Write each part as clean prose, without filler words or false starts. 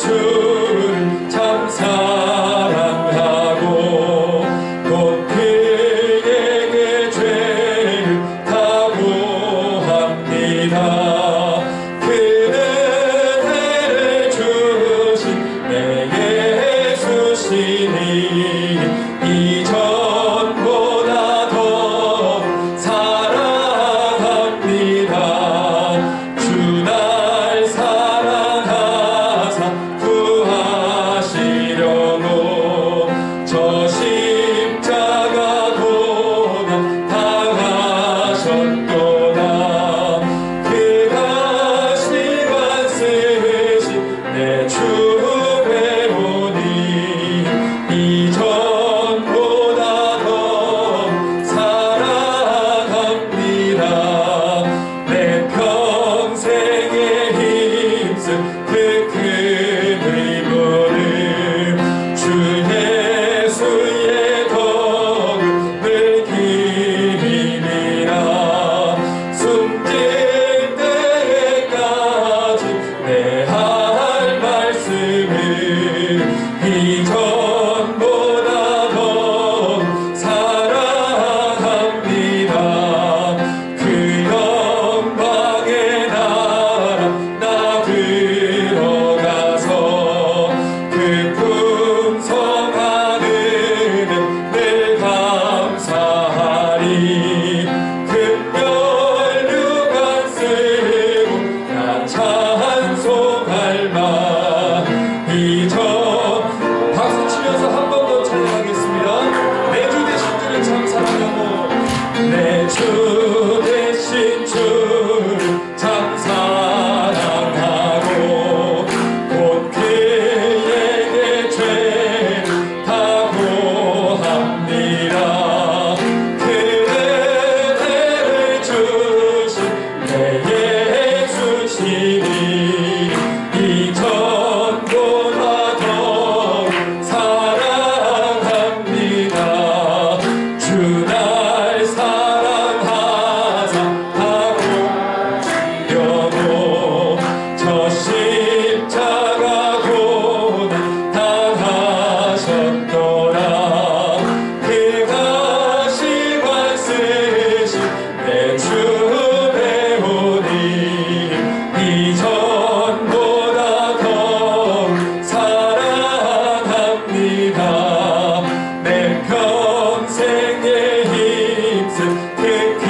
주를 참 사랑하고 곧 그에게 죄를 다구합니다. 그는 은혜를 주신 내 예수시니 이전보다 더 사랑합니다. 주 날 사랑하사 구하시려고 저 십자가 고난 당하셨도다. 그가 시간 쓰신 내 주 배우니 이전보다 더 사랑합니다. 내 평생에 힘쓴 그 큰 의무를 주 예수의 덕을 기리라. 숨질 때까지 내 할 말씀을 이전보다 더 사랑합니다. 그 영광의 나라 나 들어가서 그 풍성한 은혜 늘 감사하리. 금멸류관 쓰고 나 찬송할 만 이전 박수 치면서 한 번 더 찬양하겠습니다. 내 주 대신 주를 참 사랑하고 내 주 대신 주를 참 사랑하고 곧 그에게 죄를 다구합니다. 그는 은혜를 주신 내 예수시니 이전보다 더 사랑합니다. 주 날 사랑하사 다구려고 저 십자가 고난 당하셨더라. 그가 시간 쓰신 내 주 배우니 이전보다 더 사랑합니다. 내 평생에 힘쓴 그 큰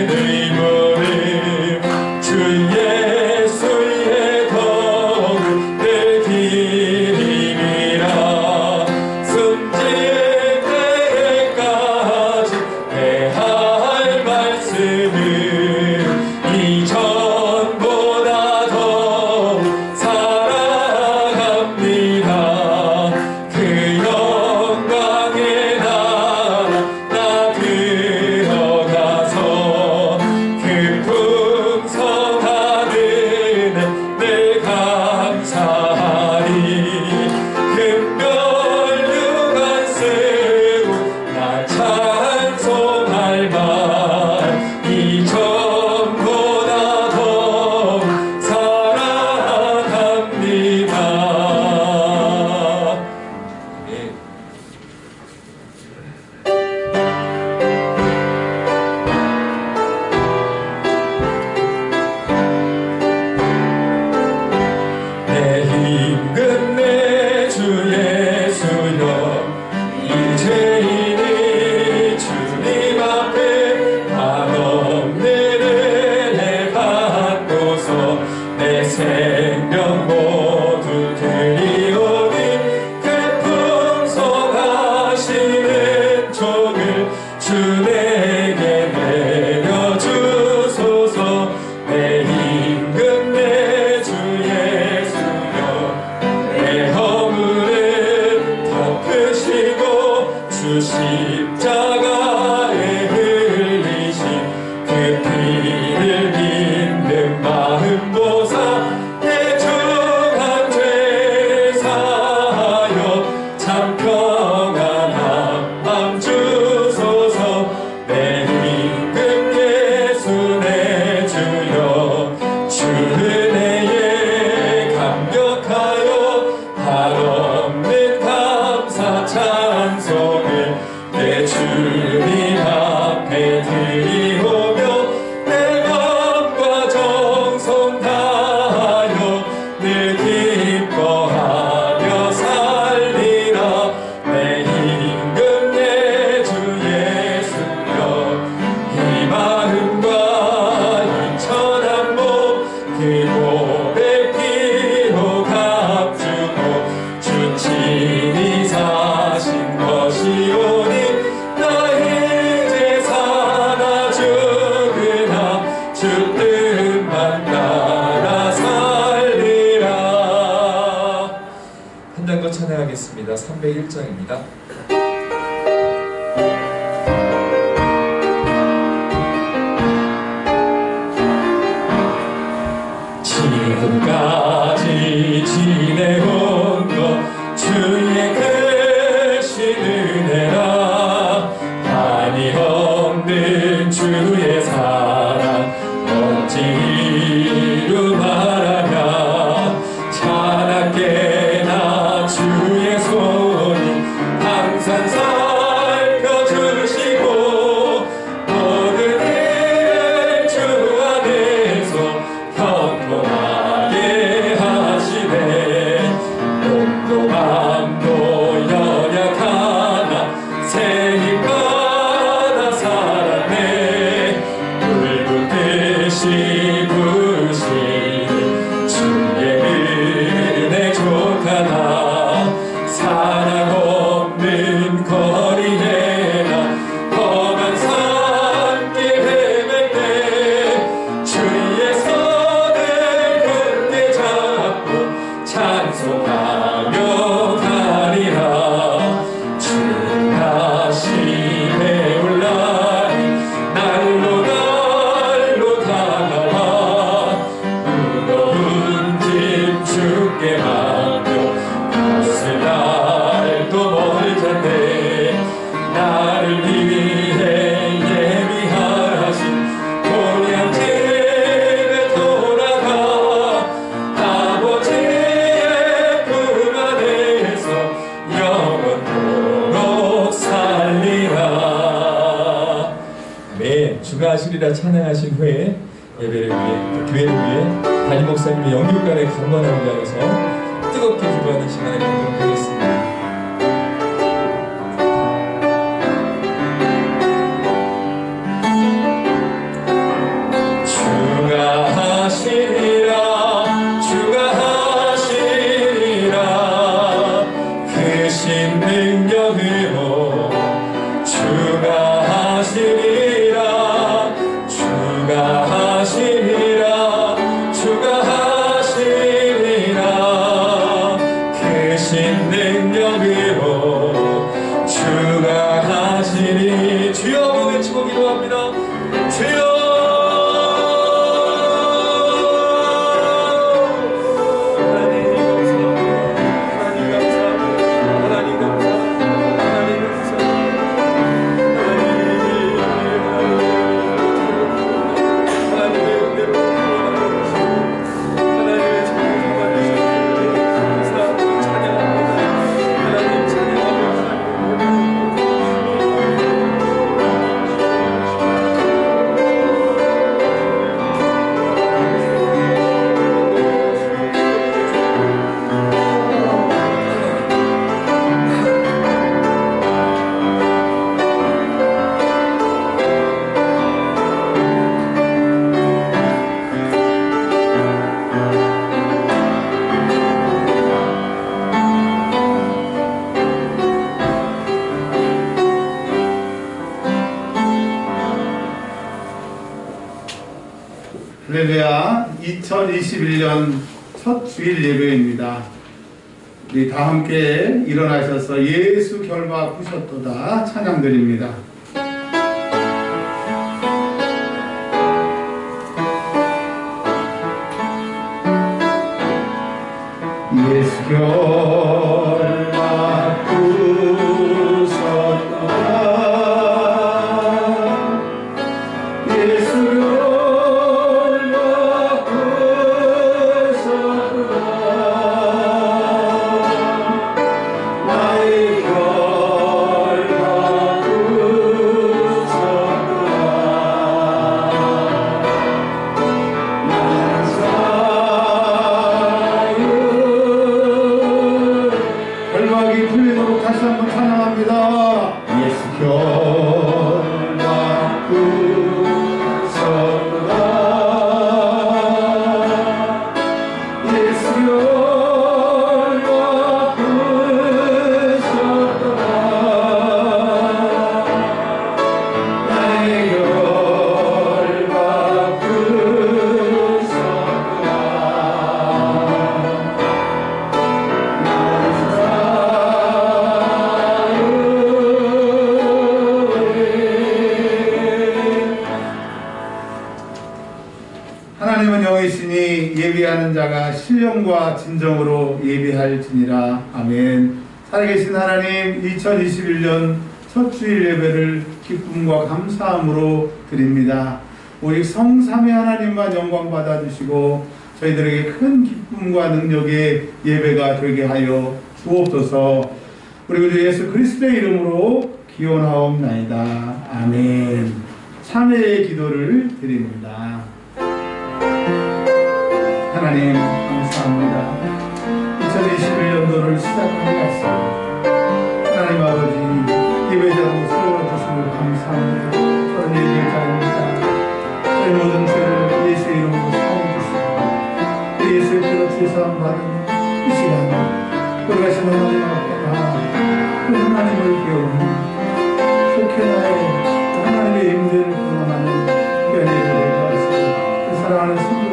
의무를 주 예수의 덕을 기리라. 숨질 때까지 내 할 말씀을 이전보다 더 사랑합니다. 그 영광의 나라 나 들어가서 그 풍성한 은혜 늘 감사하리. 금별류관 쓰고 나 찬송할 만 이전보다 더 사랑합니다. 네. 내 힘든 내 주 예수여 이제이니 주님 앞에 한없는 은혜 받고서 내 생명 모두 드리오니 그 풍성하시는 종을 주 내게 내려주소서. 내 힘든 내 주 예수여 내 허물을 한 장 더 찬양하겠습니다. 301장입니다. 지금까지 지내온 것 주의 크신 은혜라 한이 없는 주의 사랑 어찌 이루 말하랴 차갑게나 주의 손이 항상 살펴주시고 모든 일을 주 안에서 평범하게 하시네 몸도 맘도 연약하나 새 힘 받아 살았네 불붙듯이 부으시니 주의 은혜 족하나 사랑 없는 거리에 나 험한 산길 헤맬 때 주의 손을 굳게 잡고 찬송하며 가리라 주님 다시 배울라니 날로 날로 다가와 무거운 짐 주께 맡겨 가을 날도 멀잖네 나를 위해 예비하신 본향 집에 돌아가 아버지의 품 안에서 영원토록 살리라. 아멘. 주가 하시리라 찬양하신 후에 예배를 위해 또 교회를 위해 담임 목사님의 영육간의 강건함을 위하여서 뜨겁게 기도하는 시간을 갖도록 하겠습니다. 주가 하시리라 주가 하시리라 크신 능력으로 주가 하시리라 주가 하시리라 주가 하시리라 크신 능력으로 주가 하시리 주여 한번 외치고 기도합니다. 주여 할렐루야. 2021년 첫 주일 예배입니다. 우리 다 함께 일어나셔서 예수 결박하셨도다 찬양드립니다. 예수 결박하셨도다 예수 결박이 풀리도록 다시 한번 찬양합니다. 예수 결박하셨도다 예수 결박하셨도다 나의 결박하셨도다 자가 신령과 진정으로 예배할지니라. 아멘. 살아계신 하나님, 2021년 첫 주일 예배를 기쁨과 감사함으로 드립니다. 오직 성삼위 하나님만 영광 받아주시고 저희들에게 큰 기쁨과 능력의 예배가 되게 하여 주옵소서. 우리 주 예수 그리스도의 이름으로 기원하옵나이다. 아멘. 참회의 기도를 드립니다. 하나님 감사합니다. 2021년도를 시작하게 하시고 하나님 아버지 예배자로 세워주시고 감사합니다. 저는 예배자입니다. 저희 모든 죄를 예수의 이름으로 사해 주시고 예수의 피로 죄사함 받은 이 시간 돌아가신 하나님 앞에 나 그 하나님을 배우는 속해나의 하나님의 임재를 경험하는 귀한 예배를 하시고 그 사랑하는 성도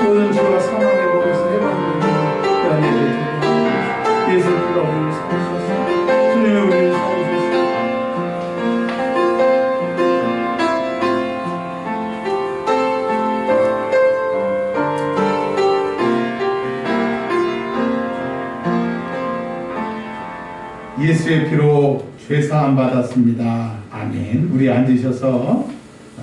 모든 죄와 사망의 법에서 해방되는 귀한 예배를 예수의 피가 우리를 살리소서. 주님의 우리를 살리소서. 예수의 피로 죄사함 받았습니다. 아멘. 우리 앉으셔서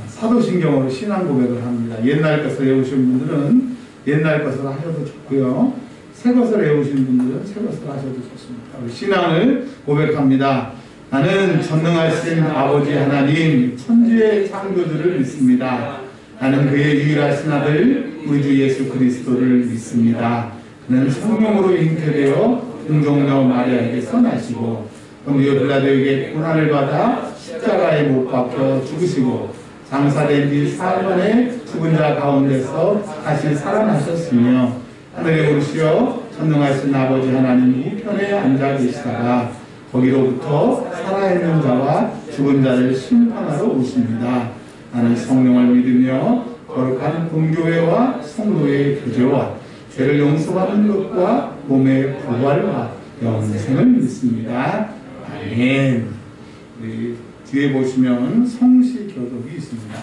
사도신경으로 신앙 고백을 합니다. 옛날 것을 외우신 분들은 옛날 것을 하셔도 좋고요. 새 것을 외우신 분들은 새 것을 하셔도 좋습니다. 우리 신앙을 고백합니다. 나는 전능하신 아버지 하나님 천지의 창조주를 믿습니다. 나는 그의 유일하신 아들 우리 주 예수 그리스도를 믿습니다. 그는 성령으로 잉태되어 동정녀 마리아에게서 나시고 본디오 빌라도에게 고난을 받아 십자가에 못 박혀 죽으시고 장사된 뒤 4일만에 죽은 자 가운데서 다시 살아나셨으며 하늘에 오르시어 전능하신 아버지 하나님 우편에 앉아 계시다가 거기로부터 살아있는 자와 죽은 자를 심판하러 오십니다. 나는 성령을 믿으며 거룩한 공교회와 성도의 교제와 죄를 용서받는 것과 몸의 부활과 영생을 믿습니다. 아멘. 우리 뒤에 보시면 성시 교독이 있습니다.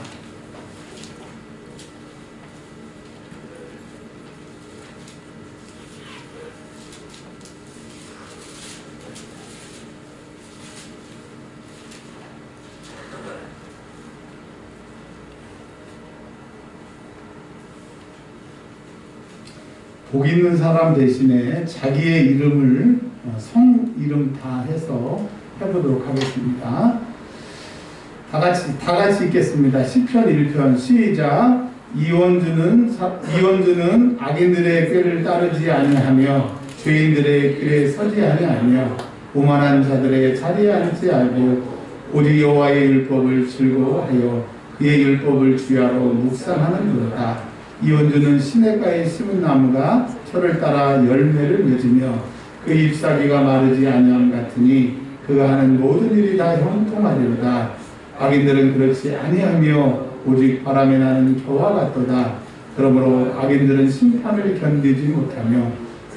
복 있는 사람 대신에 자기의 이름을 성 이름 다 해서 해보도록 하겠습니다. 다 같이 읽겠습니다. 시편 1편 시작. 이원주는 악인들의 꾀를 따르지 아니하며 죄인들의 길에 서지 아니하며 오만한 자들의 자리에 앉지 알고 오직 여호와의 율법을 즐거워하여 그의 율법을 주야로 묵상하는도다. 이원주는 시냇가에 심은 나무가 철을 따라 열매를 맺으며 그 잎사귀가 마르지 아니함 같으니 그가 하는 모든 일이 다 형통하리로다. 악인들은 그렇지 아니하며 오직 바람에 나는 겨와 같도다. 그러므로 악인들은 심판을 견디지 못하며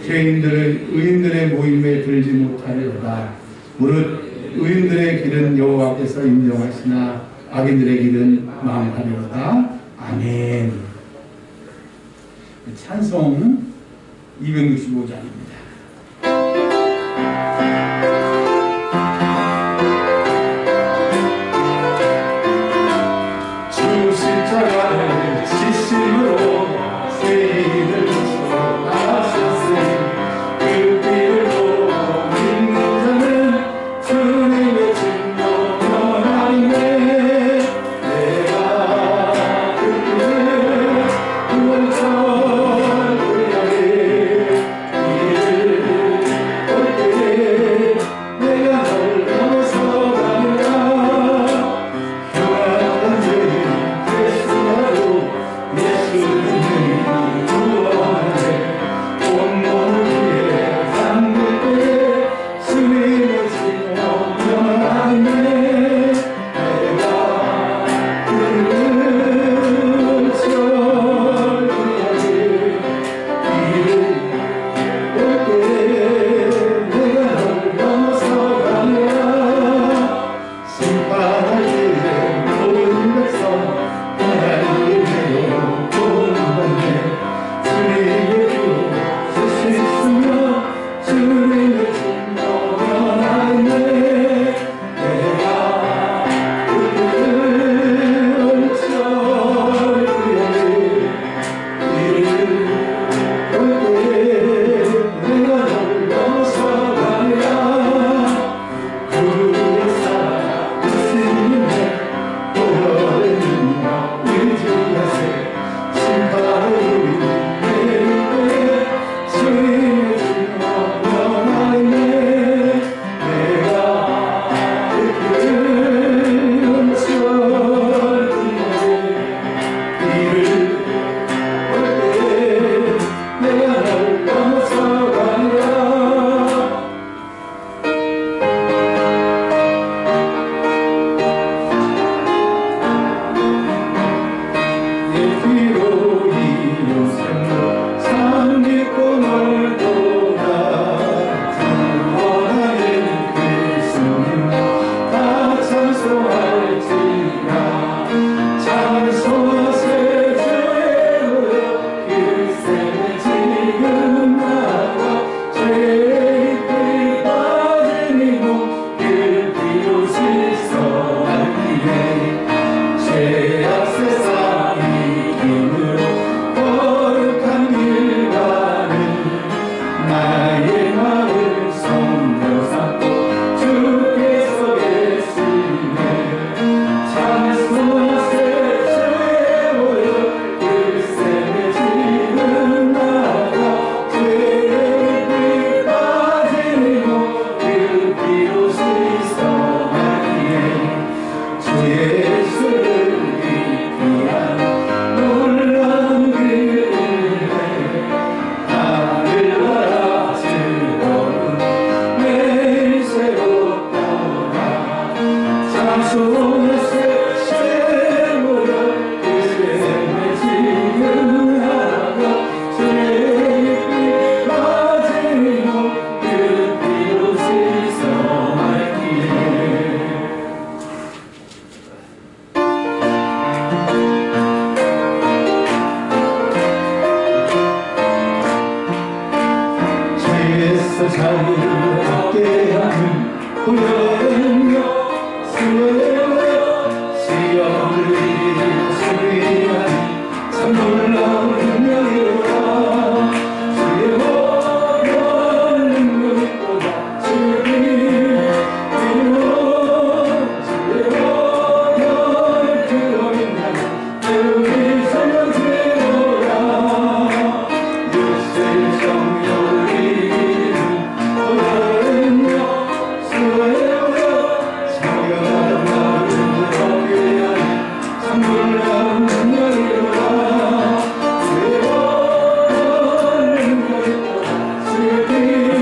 의인들의 모임에 들지 못하리로다. 무릇 의인들의 길은 여호와께서 인정하시나 악인들의 길은 망하리로다. 아멘. 찬송 265장입니다. 주 십자가를 지심으로 죄인을 구속하셨으니 그 피를 보고 믿는 자는 주님의 진노 하리네. 내가 그 피를 구원처 죄의 빠짐이고 그 피로 씻어왔기에 죄악 세상 이김으로 거룩한 길 가는 나의 마음 성령 삼고 주께서 계시네 찬송하세 세워요 그 샘에 지는 나가 죄의 피 빠짐이고 그 피로 씻어왔기에 주 예수를 위한 놀라운 그 은혜 하늘나라 즐거운 매일 새롭더라 찬송하세 세워요 그 샘에 지는 나가 죄의 피 빠짐이고 그 피로 씻어왔기에 죄에서 자유를 얻게 하는 구원이여 수고해요 시험을 이기고 승리하니 참 놀라운 능력이로다 주의 원하는 능력보다 주의 이루어 주의 원하는 그 어린 양 우리 성령되어라 육세의 정욕을 이기는 어른여 수고해요 성령한 마음을 얻게 하니 참 놀라운 능력이로다 주의 원하는 능력보다 주의 이루어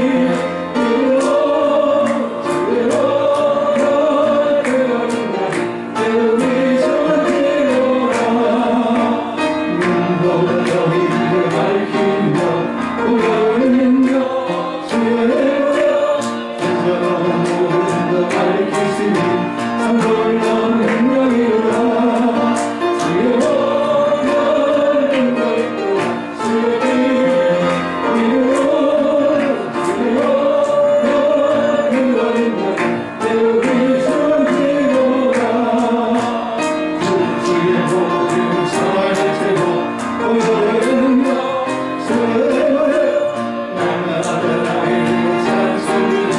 주의 원하는 그 어린 양 우리 성령되어라 눈보다 너희를 밝히며 구원이며 주의 온전한 모든 것 밝히시니 참 놀라운 능력이로다 주의 원하는 능력보다 주의 이루어 주의 원하는 그 어린 양 우리 성령되어라 주의 모든 참아낼 테고 오늘은요 수고해요 날마다 나의 찬송이니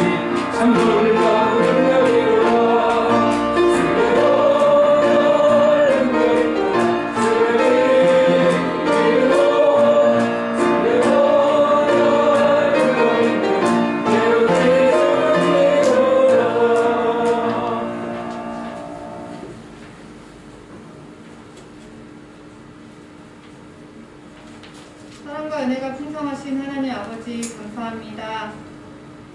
참 놀라운 능력이로다 주의 원하는 능력보다 주의 이루어 주의 원하는 그 어린 양 우리 성령되어라 사랑과 은혜가 풍성하신 하나님 아버지 감사합니다.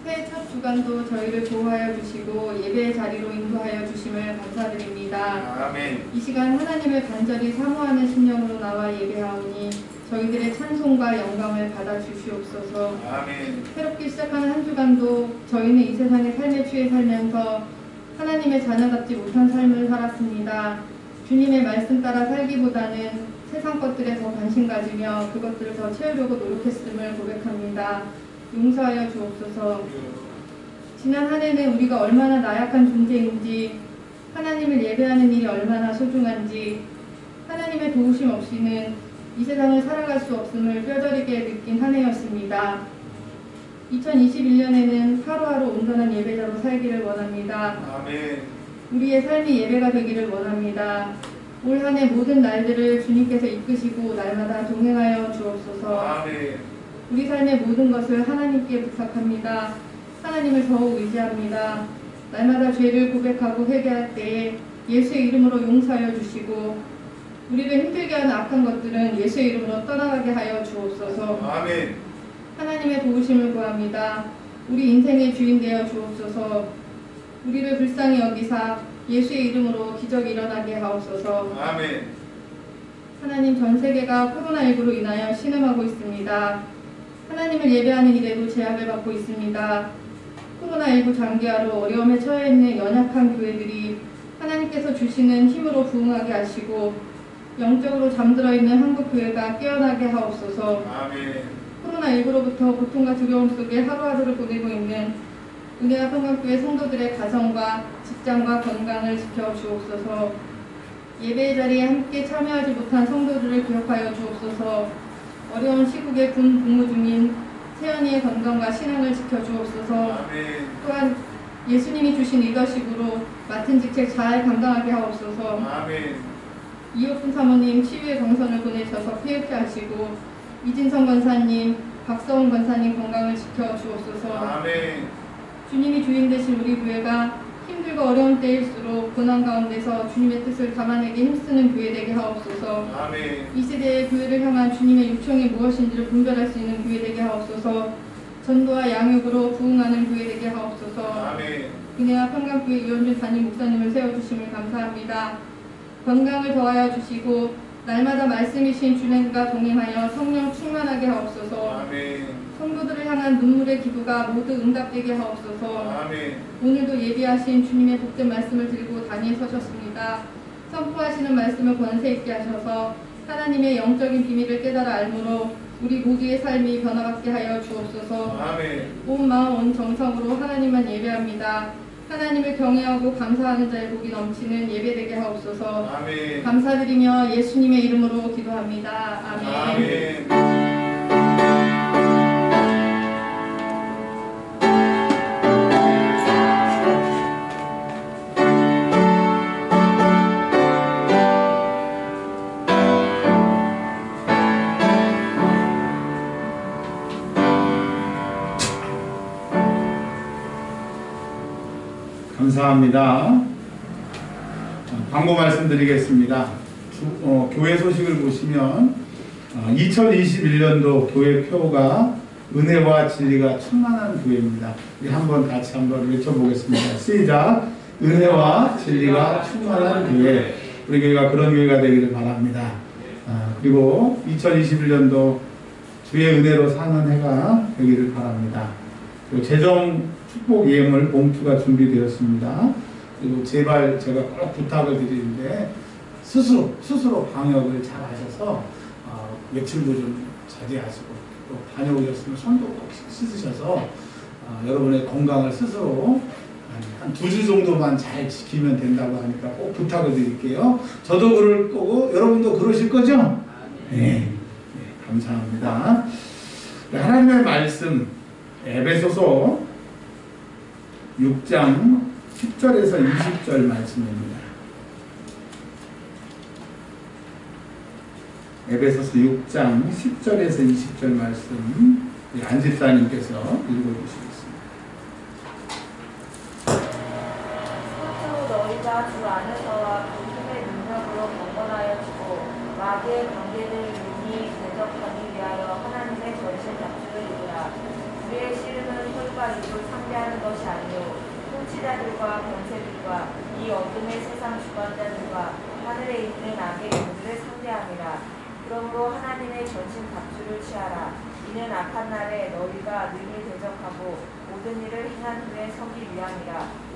새해 첫 주간도 저희를 보호하여 주시고 예배의 자리로 인도하여 주심을 감사드립니다. 아멘. 이 시간 하나님을 간절히 사모하는 심령으로 나와 예배하오니 저희들의 찬송과 영광을 받아 주시옵소서. 아멘. 새롭게 시작하는 한 주간도 저희는 이 세상의 삶에 취해 살면서 하나님의 자녀답지 못한 삶을 살았습니다. 주님의 말씀 따라 살기보다는 세상 것들에 더 관심 가지며 그것들을 더 채우려고 노력했음을 고백합니다. 용서하여 주옵소서. 지난 한 해는 우리가 얼마나 나약한 존재인지, 하나님을 예배하는 일이 얼마나 소중한지, 하나님의 도우심 없이는 이 세상을 살아갈 수 없음을 뼈저리게 느낀 한 해였습니다. 2021년에는 하루하루 온전한 예배자로 살기를 원합니다. 아멘. 우리의 삶이 예배가 되기를 원합니다. 올 한 해 모든 날들을 주님께서 이끄시고 날마다 동행하여 주옵소서. 아멘. 우리 삶의 모든 것을 하나님께 부탁합니다. 하나님을 더욱 의지합니다. 날마다 죄를 고백하고 회개할 때에 예수의 이름으로 용서하여 주시고 우리를 힘들게 하는 악한 것들은 예수의 이름으로 떠나가게 하여 주옵소서. 아멘. 하나님의 도우심을 구합니다. 우리 인생의 주인 되어 주옵소서. 우리를 불쌍히 여기사 예수의 이름으로 기적이 일어나게 하옵소서. 아멘. 하나님, 전 세계가 코로나19로 인하여 신음하고 있습니다. 하나님을 예배하는 일에도 제약을 받고 있습니다. 코로나19 장기화로 어려움에 처해 있는 연약한 교회들이 하나님께서 주시는 힘으로 부응하게 하시고 영적으로 잠들어 있는 한국 교회가 깨어나게 하옵소서. 아멘. 코로나19로부터 고통과 두려움 속에 하루하루를 보내고 있는 은혜와 평강교회 성도들의 가정과 직장과 건강을 지켜주옵소서. 예배의 자리에 함께 참여하지 못한 성도들을 기억하여 주옵소서. 어려운 시국에 군 복무 중인 세연이의 건강과 신앙을 지켜주옵소서. 또한 예수님이 주신 리더십으로 맡은 직책 잘 감당하게 하옵소서. 이옥순 사모님 치유의 정선을 보내셔서 쾌유케 하시고 이진성 권사님, 박서훈 권사님 건강을 지켜주옵소서. 주님이 주인 되신 우리 교회가 힘들고 어려운 때일수록 고난 가운데서 주님의 뜻을 담아내게 힘쓰는 교회 되게 하옵소서. 이 시대의 교회를 향한 주님의 요청이 무엇인지를 분별할 수 있는 교회 되게 하옵소서. 전도와 양육으로 부흥하는 교회 되게 하옵소서. 은혜와 평강교회 이원준 담임 목사님을 세워주심을 감사합니다. 건강을 더하여 주시고 날마다 말씀이신 주님과 동행하여 성령 충만하게 하옵소서. 성도들을 향한 눈물의 기도가 모두 응답되게 하옵소서. 오늘도 예비하신 주님의 복된 말씀을 들고 단위에 서셨습니다. 선포하시는 말씀을 권세 있게 하셔서 하나님의 영적인 비밀을 깨달아 알므로 우리 모두의 삶이 변화받게 하여 주옵소서. 온 마음 온 정성으로 하나님만 예배합니다. 하나님을 경외하고 감사하는 자의 복이 넘치는 예배되게 하옵소서. 감사드리며 예수님의 이름으로 기도합니다. 아멘. 감사합니다. 광고 말씀드리겠습니다. 교회 소식을 보시면 2021년도 교회 표가 은혜와 진리가 충만한 교회입니다. 우리 같이 한번 외쳐보겠습니다. 시작! 은혜와 진리가 충만한 교회. 우리 교회가 그런 교회가 되기를 바랍니다. 그리고 2021년도 주의 은혜로 사는 해가 되기를 바랍니다. 그리고 재정 축복 예물 봉투가 준비되었습니다. 그리고 제발 제가 꼭 부탁을 드리는데 스스로 방역을 잘 하셔서 외출도 좀 자제하시고 또 다녀오셨으면 손도 꼭 씻으셔서 여러분의 건강을 스스로 한 2주 정도만 잘 지키면 된다고 하니까 꼭 부탁을 드릴게요. 저도 그럴 거고 여러분도 그러실 거죠? 네, 감사합니다. 하나님의 말씀 에베소서 6장 10절에서 20절 말씀입니다. 에베소서 6장 10절에서 20절 말씀 안집사님께서 읽어주시겠습니다. 스스로 너희가 주 안에서와 그리스도의 능력으로 경건하여 지고 마귀의 관계를 능히 대적하기 위하여 하나님의 전신 잡주를 입으라. 우리의 씨름은 혈과 육을 상대하는 것이 아니요 통치자들과 권세들과 이 어둠의 세상 주관자들과 하늘에 있는 악의 영들을 상대함이라. 그러므로 하나님의 전신 갑주를 취하라. 이는 악한 날에 너희가 능히 대적하고 모든 일을 행한 후에 서기 위함이라.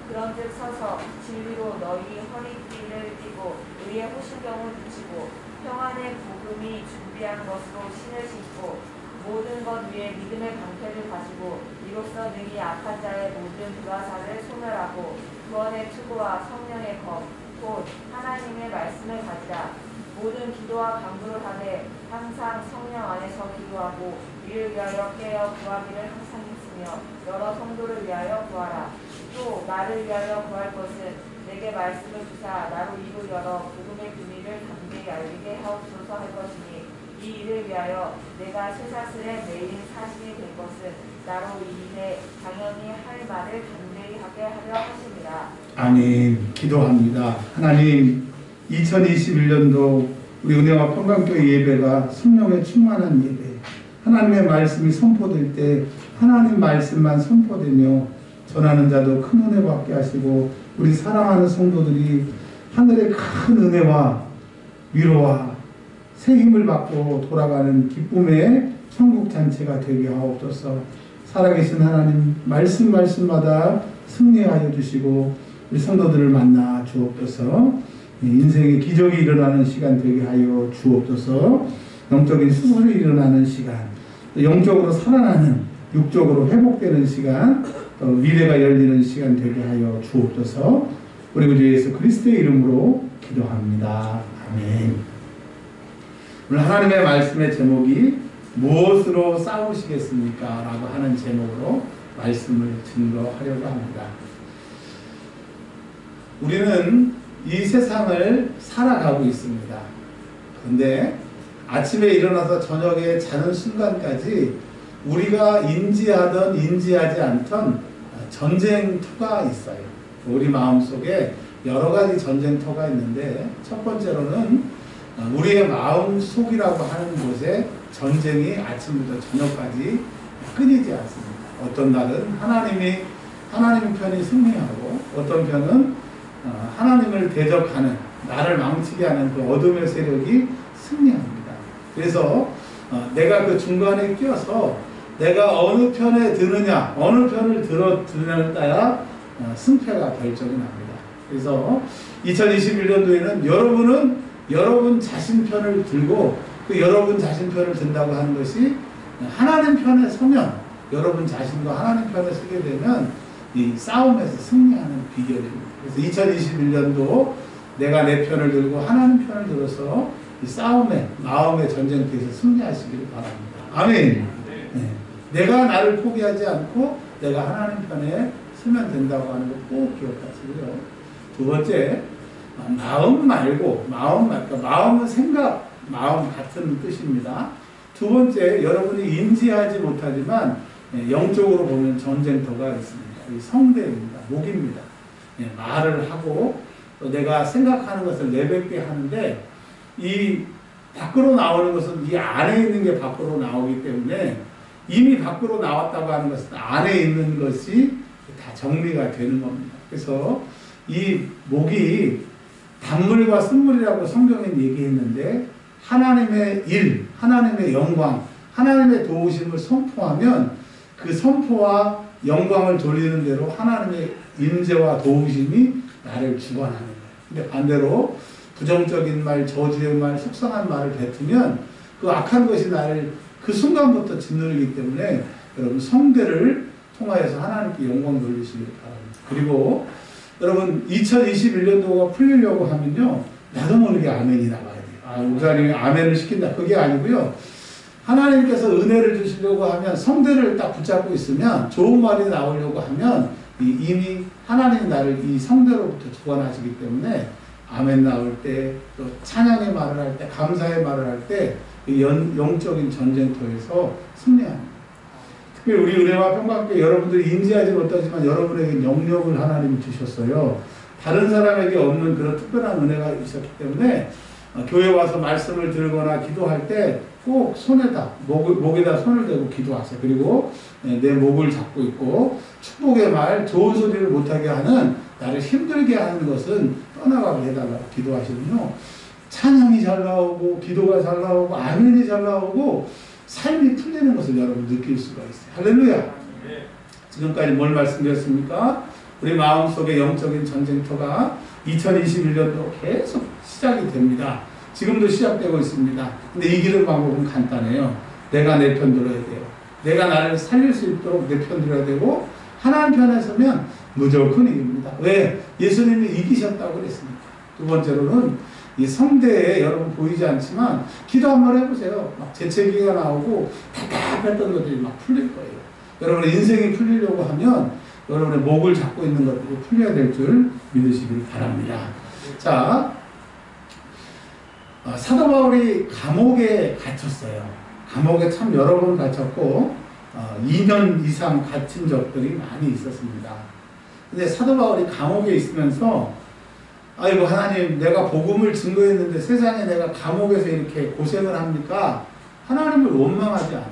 그런즉 서서 진리로 너희 허리띠를 띠고 의의 호신경을 붙이고 평안의 복음이 준비한 것으로 신을 신고 모든 것 위에 믿음의 방패를 가지고 이로써 능히 악한 자의 모든 불화살을 소멸하고 구원의 투구와 성령의 검 곧 하나님의 말씀을 가지라. 모든 기도와 간구를 하되 항상 성령 안에서 기도하고 이를 위하여 깨어 구하기를 항상 힘쓰며 여러 성도를 위하여 구하라. 또 나를 위하여 구할 것은 내게 말씀을 주사 나로 입을 열어 복음의 비밀을 담대히 알리게 하옵소서 할 것이니 이 일을 위하여 내가 쇠사슬에 매인 사신이 될 것은 나로 이 일에 당연히 할 말을 담대히 하게 하려 하심이라. 아멘. 기도합니다. 하나님 2021년도 우리 은혜와 평강교회 예배가 성령의 충만한 예배, 하나님의 말씀이 선포될 때 하나님 말씀만 선포되며 전하는 자도 큰 은혜 받게 하시고 우리 사랑하는 성도들이 하늘의 큰 은혜와 위로와 새 힘을 받고 돌아가는 기쁨의 천국 잔치가 되게 하옵소서. 살아계신 하나님 말씀마다 승리하여 주시고 우리 성도들을 만나 주옵소서. 인생의 기적이 일어나는 시간 되게 하여 주옵소서. 영적인 수술이 일어나는 시간, 영적으로 살아나는, 육적으로 회복되는 시간, 또 미래가 열리는 시간 되게 하여 주옵소서. 우리 구주 예수 그리스도의 이름으로 기도합니다. 아멘. 오늘 하나님의 말씀의 제목이 무엇으로 싸우시겠습니까? 라고 하는 제목으로 말씀을 증거하려고 합니다. 우리는 이 세상을 살아가고 있습니다. 그런데 아침에 일어나서 저녁에 자는 순간까지 우리가 인지하던 인지하지 않던 전쟁터가 있어요. 우리 마음속에 여러 가지 전쟁터가 있는데, 첫 번째로는 우리의 마음속이라고 하는 곳에 전쟁이 아침부터 저녁까지 끊이지 않습니다. 어떤 날은 하나님 편이 승리하고, 어떤 편은 하나님을 대적하는, 나를 망치게 하는 그 어둠의 세력이 승리합니다. 그래서 내가 그 중간에 끼어서 내가 어느 편에 드느냐, 어느 편을 드느냐에 따라 승패가 결정이 납니다. 그래서 2021년도에는 여러분은 여러분 자신 편을 들고, 그 여러분 자신 편을 든다고 하는 것이 하나님 편에 서면, 여러분 자신과 하나님 편에 서게 되면 이 싸움에서 승리하는 비결입니다. 그래서 2021년도 내가 내 편을 들고 하나님 편을 들어서 이 싸움에, 마음의 전쟁터에서 승리하시기를 바랍니다. 아멘. 네. 내가 나를 포기하지 않고 내가 하나님 편에 서면 된다고 하는 거 꼭 기억하시고요. 두 번째, 마음 말고, 마음은 생각, 마음 같은 뜻입니다. 두 번째, 여러분이 인지하지 못하지만 영적으로 보면 전쟁터가 있습니다. 이 성대입니다. 목입니다. 말을 하고 또 내가 생각하는 것을 내뱉게 하는데, 이 밖으로 나오는 것은 이 안에 있는 게 밖으로 나오기 때문에, 이미 밖으로 나왔다고 하는 것은 안에 있는 것이 다 정리가 되는 겁니다. 그래서 이 목이 단물과 쓴물이라고 성경에 얘기했는데, 하나님의 일, 하나님의 영광, 하나님의 도우심을 선포하면 그 선포와 영광을 돌리는 대로 하나님의 임재와 도우심이 나를 주관하는 거예요. 근데 반대로 부정적인 말, 저주의 말, 속상한 말을 뱉으면 그 악한 것이 나를 그 순간부터 짓누르기 때문에 여러분 성대를 통하여서 하나님께 영광 돌리시길 바랍니다. 그리고 여러분 2021년도가 풀리려고 하면요, 나도 모르게 아멘이 나와야 돼요. 목사님이 아멘을 시킨다, 그게 아니고요. 하나님께서 은혜를 주시려고 하면, 성대를 딱 붙잡고 있으면, 좋은 말이 나오려고 하면 이미 하나님이 나를 이 성대로부터 주관하시기 때문에 아멘 나올 때, 또 찬양의 말을 할 때, 감사의 말을 할 때 영적인 전쟁터에서 승리합니다. 특별히 우리 은혜와 평강교회 여러분들이 인지하지 못하지만 여러분에게 영역을 하나님이 주셨어요. 다른 사람에게 없는 그런 특별한 은혜가 있었기 때문에 교회 와서 말씀을 들거나 기도할 때 꼭 손에다, 목에다 손을 대고 기도하세요. 그리고 내 목을 잡고 있고, 축복의 말, 좋은 소리를 못하게 하는, 나를 힘들게 하는 것은 떠나가게 해달라고 기도하시면요, 찬양이 잘 나오고, 기도가 잘 나오고, 아멘이 잘 나오고, 삶이 풀리는 것을 여러분 느낄 수가 있어요. 할렐루야. 지금까지 뭘 말씀드렸습니까? 우리 마음속에 영적인 전쟁터가 2021년도 계속 시작이 됩니다. 지금도 시작되고 있습니다. 근데 이기는 방법은 간단해요. 내가 내 편 들어야 돼요. 내가 나를 살릴 수 있도록 내 편 들어야 되고, 하나님 편에 서면 무조건 이깁니다. 왜? 예수님이 이기셨다고 그랬습니까? 두 번째로는 이 성대에 여러분 보이지 않지만 기도 한번 해보세요. 막 재채기가 나오고 답답했던 것들이 막 풀릴 거예요. 여러분의 인생이 풀리려고 하면 여러분의 목을 잡고 있는 것들이 풀려야 될 줄 믿으시길 바랍니다. 자, 사도 바울이 감옥에 갇혔어요. 감옥에 참 여러 번 갇혔고 2년 이상 갇힌 적들이 많이 있었습니다. 근데 사도 바울이 감옥에 있으면서, 아이고 하나님, 내가 복음을 증거했는데 세상에 내가 감옥에서 이렇게 고생을 합니까? 하나님을 원망하지 않았어요.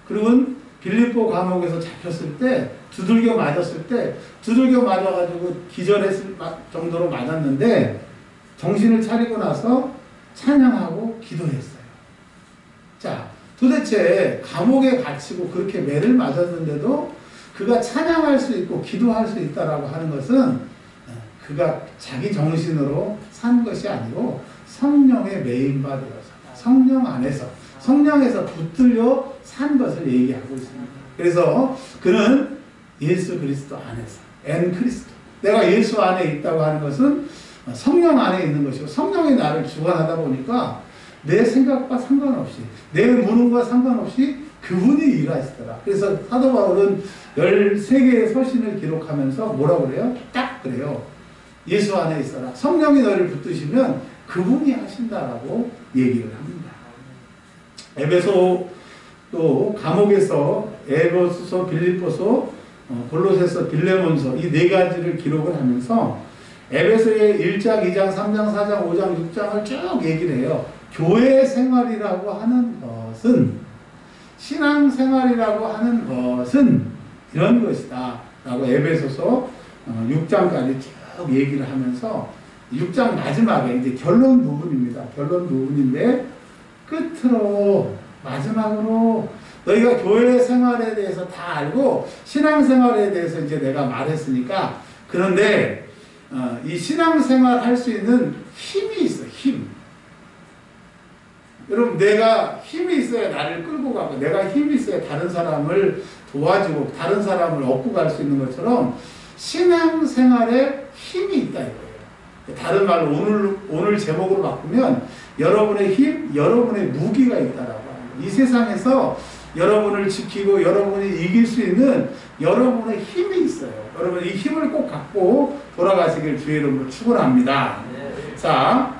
그리고 빌립보 감옥에서 잡혔을 때, 두들겨 맞았을 때, 두들겨 맞아가지고 기절했을 정도로 맞았는데 정신을 차리고 나서 찬양하고 기도했어요. 자, 도대체 감옥에 갇히고 그렇게 매를 맞았는데도 그가 찬양할 수 있고 기도할 수 있다라고 하는 것은 그가 자기 정신으로 산 것이 아니고 성령의 메인바 되어서, 성령 안에서, 성령에서 붙들려 산 것을 얘기하고 있습니다. 그래서 그는 예수 그리스도 안에서 엔 그리스도, 내가 예수 안에 있다고 하는 것은 성령 안에 있는 것이고, 성령이 나를 주관하다 보니까 내 생각과 상관없이, 내 무능과 상관없이 그분이 일하시더라. 그래서 사도 바울은 13개의 서신을 기록하면서 뭐라고 그래요? 딱 그래요. 예수 안에 있어라. 성령이 너를 붙드시면 그분이 하신다라고 얘기를 합니다. 에베소 또 감옥에서 에베소서, 빌립보서, 골로새서, 빌레몬서 이 4가지를 기록을 하면서 에베소의 1장, 2장, 3장, 4장, 5장, 6장을 쭉 얘기를 해요. 교회 생활이라고 하는 것은, 신앙생활이라고 하는 것은 이런 것이다 라고 에베소서 6장까지 쭉 얘기를 하면서 6장 마지막에 이제 결론 부분입니다. 결론 부분인데 끝으로 마지막으로 너희가 교회 생활에 대해서 다 알고 신앙생활에 대해서 이제 내가 말했으니까, 그런데 이 신앙생활 할 수 있는 힘이 있어. 힘. 여러분, 내가 힘이 있어야 나를 끌고 가고, 내가 힘이 있어야 다른 사람을 도와주고 다른 사람을 얻고 갈 수 있는 것처럼 신앙생활에 힘이 있다 이거예요. 다른 말로 오늘 제목으로 바꾸면 여러분의 힘, 여러분의 무기가 있다라고 합니다. 이 세상에서 여러분을 지키고 여러분이 이길 수 있는 여러분의 힘이 있어요. 여러분 이 힘을 꼭 갖고 돌아가시길 주의 이름으로 축원합니다. 자,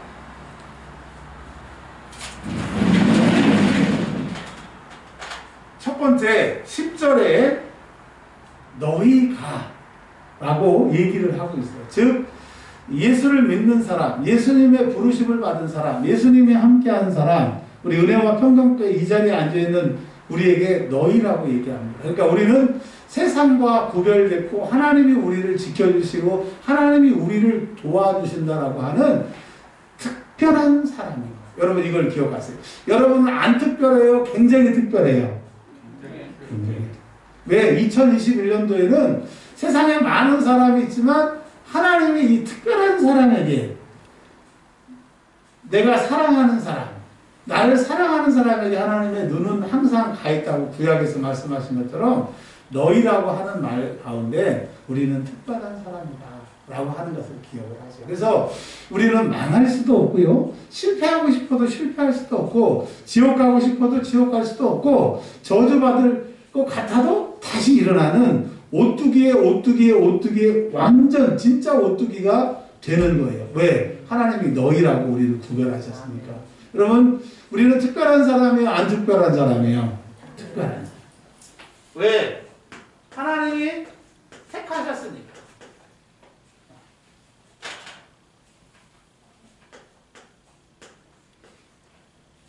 첫 번째 10절에 너희가 라고 얘기를 하고 있어요. 즉 예수를 믿는 사람, 예수님의 부르심을 받은 사람, 예수님이 함께하는 사람, 우리 은혜와 평강교회 이 자리에 앉아있는 우리에게 너희라고 얘기합니다. 그러니까 우리는 세상과 구별됐고 하나님이 우리를 지켜주시고 하나님이 우리를 도와주신다라고 하는 특별한 사람입니다. 여러분 이걸 기억하세요. 여러분은 안 특별해요? 굉장히 특별해요? 굉장히. 왜? 2021년도에는 세상에 많은 사람이 있지만 하나님이 이 특별한 사람에게, 내가 사랑하는 사람, 나를 사랑하는 사람에게 하나님의 눈은 항상 가 있다고 구약에서 말씀하신 것처럼 너희라고 하는 말 가운데 우리는 특별한 사람이다 라고 하는 것을 기억을 하죠. 그래서 우리는 망할 수도 없고요, 실패하고 싶어도 실패할 수도 없고, 지옥 가고 싶어도 지옥 갈 수도 없고, 저주받을 것 같아도 다시 일어나는 오뚜기의 완전 진짜 오뚜기가 되는 거예요. 왜? 하나님이 너희라고 우리를 구별하셨으니까. 여러분, 우리는 특별한 사람이에요? 안 특별한 사람이에요? 특별한 사람. 왜? 하나님이 택하셨으니까.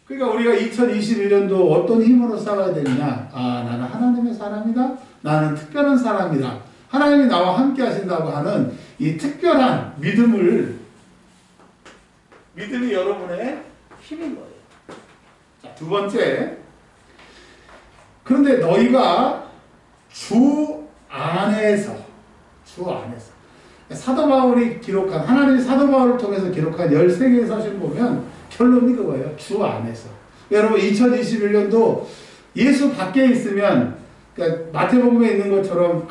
그러니까 우리가 2021년도 어떤 힘으로 싸워야 되느냐? 아, 나는 하나님의 사람이다. 나는 특별한 사람이다. 하나님이 나와 함께 하신다고 하는 이 특별한 믿음이 여러분의 힘인 거예요. 자, 두 번째. 그런데 너희가 주 안에서. 사도 바울이 기록한, 하나님이 사도 바울을 통해서 기록한 13개의 서신 보면 결론이 그거예요. 주 안에서. 여러분 2021년도 예수 밖에 있으면, 그러니까 마태복음에 있는 것처럼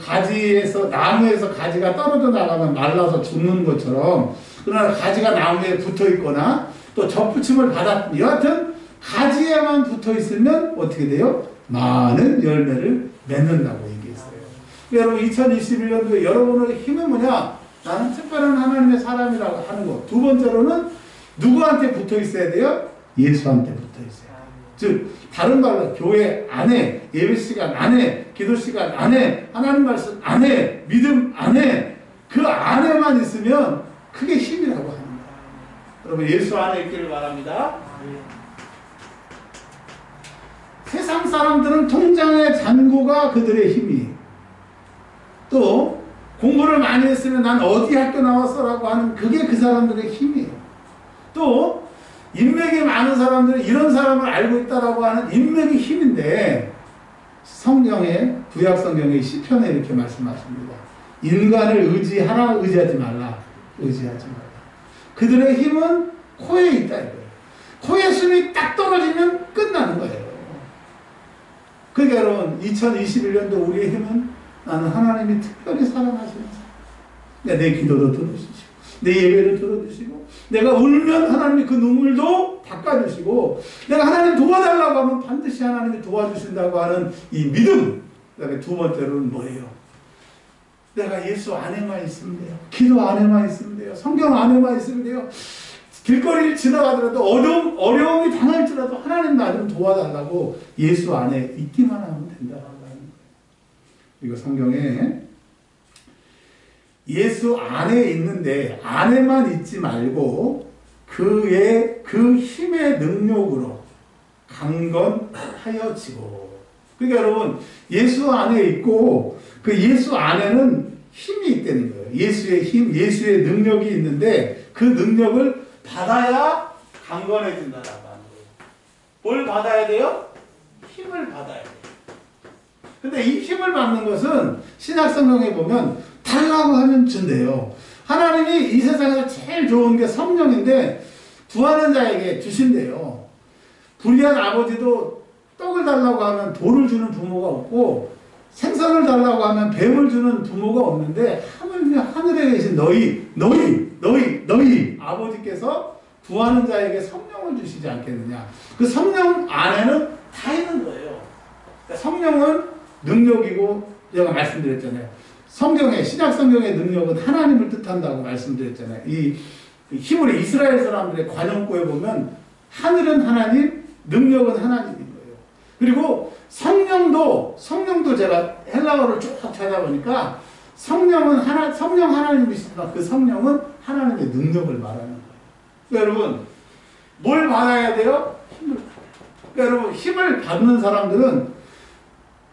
나무에서 가지가 떨어져 나가면 말라서 죽는 것처럼, 그러나 가지가 나무에 붙어 있거나 또 접붙임을 받았든 여하튼 가지에만 붙어 있으면 어떻게 돼요? 많은 열매를 맺는다고 얘기했어요. 여러분 2021년도에 여러분의 힘은 뭐냐? 나는 특별한 하나님의 사람이라고 하는 것. 두 번째로는 누구한테 붙어 있어야 돼요? 예수한테 붙어 있어요. 즉 다른 말로 교회 안에, 예배 시간 안에, 기도 시간 안에, 하나님 말씀 안에, 믿음 안에, 그 안에만 있으면 그게 힘이라고 합니다. 여러분 예수 안에 있기를 바랍니다. 세상 사람들은 통장의 잔고가 그들의 힘이에요. 또 공부를 많이 했으면 난 어디 학교 나왔어라고 하는 그게 그 사람들의 힘이에요. 또 인맥이 많은 사람들은 이런 사람을 알고 있다라고 하는 인맥이 힘인데, 성경에, 구약 성경의 시편에 이렇게 말씀하십니다. 인간을 의지하라, 의지하지 말라. 의지하지 말라. 그들의 힘은 코에 있다 이거예요. 코에 숨이 딱 떨어지면 끝나는 거예요. 그러니까 여러분 2021년도 우리의 힘은 나는 하나님이 특별히 사랑하시는 사람. 내 기도도 들어주시고 내 예배를 들어주시고 내가 울면 하나님이 그 눈물도 닦아주시고 내가 하나님 도와달라고 하면 반드시 하나님이 도와주신다고 하는 이 믿음. 그 다음에 두 번째로는 뭐예요? 내가 예수 안에만 있으면 돼요. 기도 안에만 있으면 돼요. 성경 안에만 있으면 돼요. 길거리를 지나가더라도 어려움이 당할지라도 하나님 나 좀 도와달라고 예수 안에 있기만 하면 된다라고 하는 거예요. 이거 성경에 예수 안에 있는데 안에만 있지 말고 그 힘의 능력으로 강건하여지고. 그러니까 여러분 예수 안에 있고 그 예수 안에는 힘이 있다는 거예요. 예수의 힘, 예수의 능력이 있는데 그 능력을 받아야 강건해진다라고 하는 거예요. 뭘 받아야 돼요? 힘을 받아야 돼요. 근데 이 힘을 받는 것은 신약성경에 보면 달라고 하면 준대요. 하나님이 이 세상에서 제일 좋은 게 성령인데 구하는 자에게 주신대요. 불의한 아버지도 떡을 달라고 하면 돌을 주는 부모가 없고 생선을 달라고 하면 뱀을 주는 부모가 없는데 하늘에 계신 너희 아버지께서 구하는 자에게 성령을 주시지 않겠느냐. 그 성령 안에는 다 있는 거예요. 그러니까 성령은 능력이고 제가 말씀드렸잖아요. 신약 성경의 능력은 하나님을 뜻한다고 말씀드렸잖아요. 이 히브리 이스라엘 사람들의 관용구에 보면 하늘은 하나님, 능력은 하나님인 거예요. 그리고 성령도 제가 헬라어를 쭉 찾아보니까 성령 하나님이시지만 그 성령은 하나님의 능력을 말하는 거예요. 그러니까 여러분 뭘 받아야 돼요? 힘을. 그러니까 여러분 힘을 받는 사람들은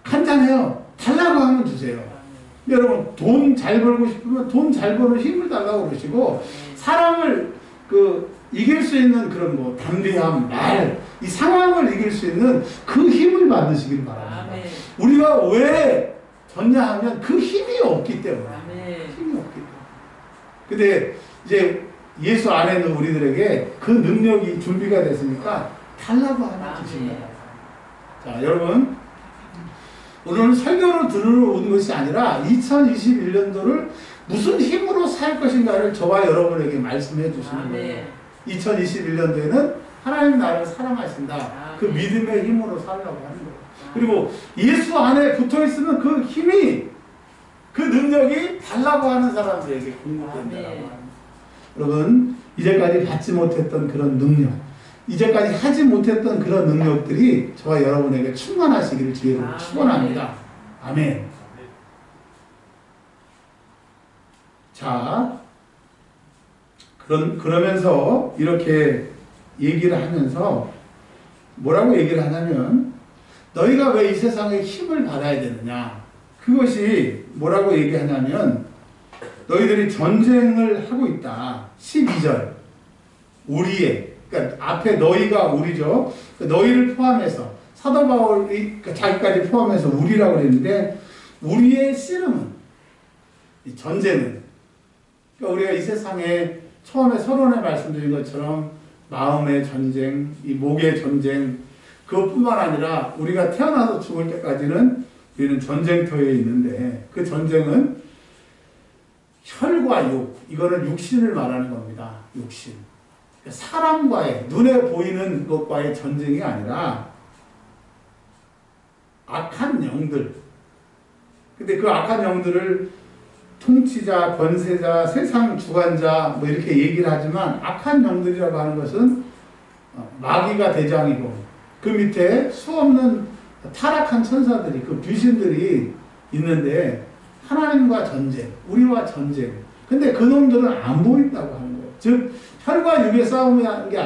간단해요. 달라고 하면 주세요. 여러분 돈 잘 벌고 싶으면 돈 잘 버는 힘을 달라고 그러시고 사람을 이길 수 있는 그런 담대함, 이 상황을 이길 수 있는 그 힘을 받으시길 바랍니다. 아멘. 우리가 왜 졌냐 하면 그 힘이 없기 때문에. 아멘. 힘이 없기 때문에. 근데 이제 예수 안에 있는 우리들에게 그 능력이 준비가 됐으니까 달라고 하면 주신다. 자, 여러분 오늘은 설교를 들으러 온 것이 아니라 2021년도를 무슨 힘으로 살 것인가를 저와 여러분에게 말씀해 주시는 거예요. 2021년도에는 하나님 나를 사랑하신다. 그 믿음의 힘으로 살라고 하는 거예요. 그리고 예수 안에 붙어 있으면 그 힘이, 그 능력이 달라고 하는 사람들에게 공급된다라고 하는 거예요. 여러분 이제까지 받지 못했던 그런 능력, 이제까지 하지 못했던 그런 능력들이 저와 여러분에게 충만하시기를 주의로 축원합니다. 아멘. 자, 그러면서 이렇게 얘기를 하면서 뭐라고 얘기를 하냐면 너희가 왜 이 세상에 힘을 받아야 되느냐. 그것이 뭐라고 얘기하냐면 너희들이 전쟁을 하고 있다. 12절 우리의, 그러니까 앞에 너희가 우리죠. 너희를 포함해서 사도 바울이 자기까지 포함해서 우리라고 그랬는데 우리의 씨름은, 이 전쟁은, 그러니까 우리가 이 세상에 처음에 서론에 말씀드린 것처럼 마음의 전쟁, 이 목의 전쟁, 그것뿐만 아니라 우리가 태어나서 죽을 때까지는 우리는 전쟁터에 있는데 그 전쟁은 혈과 육, 이거는 육신을 말하는 겁니다. 육신. 사람과의, 눈에 보이는 것과의 전쟁이 아니라 악한 영들. 근데 그 악한 영들을 통치자, 권세자, 세상 주관자 뭐 이렇게 얘기를 하지만 악한 영들이라고 하는 것은 마귀가 대장이고 그 밑에 수없는 타락한 천사들이, 그 귀신들이 있는데 하나님과 전쟁, 우리와 전쟁. 근데 그 놈들은 안 보인다고 하는 거예요. 즉 혈과 육의 싸움이라는 게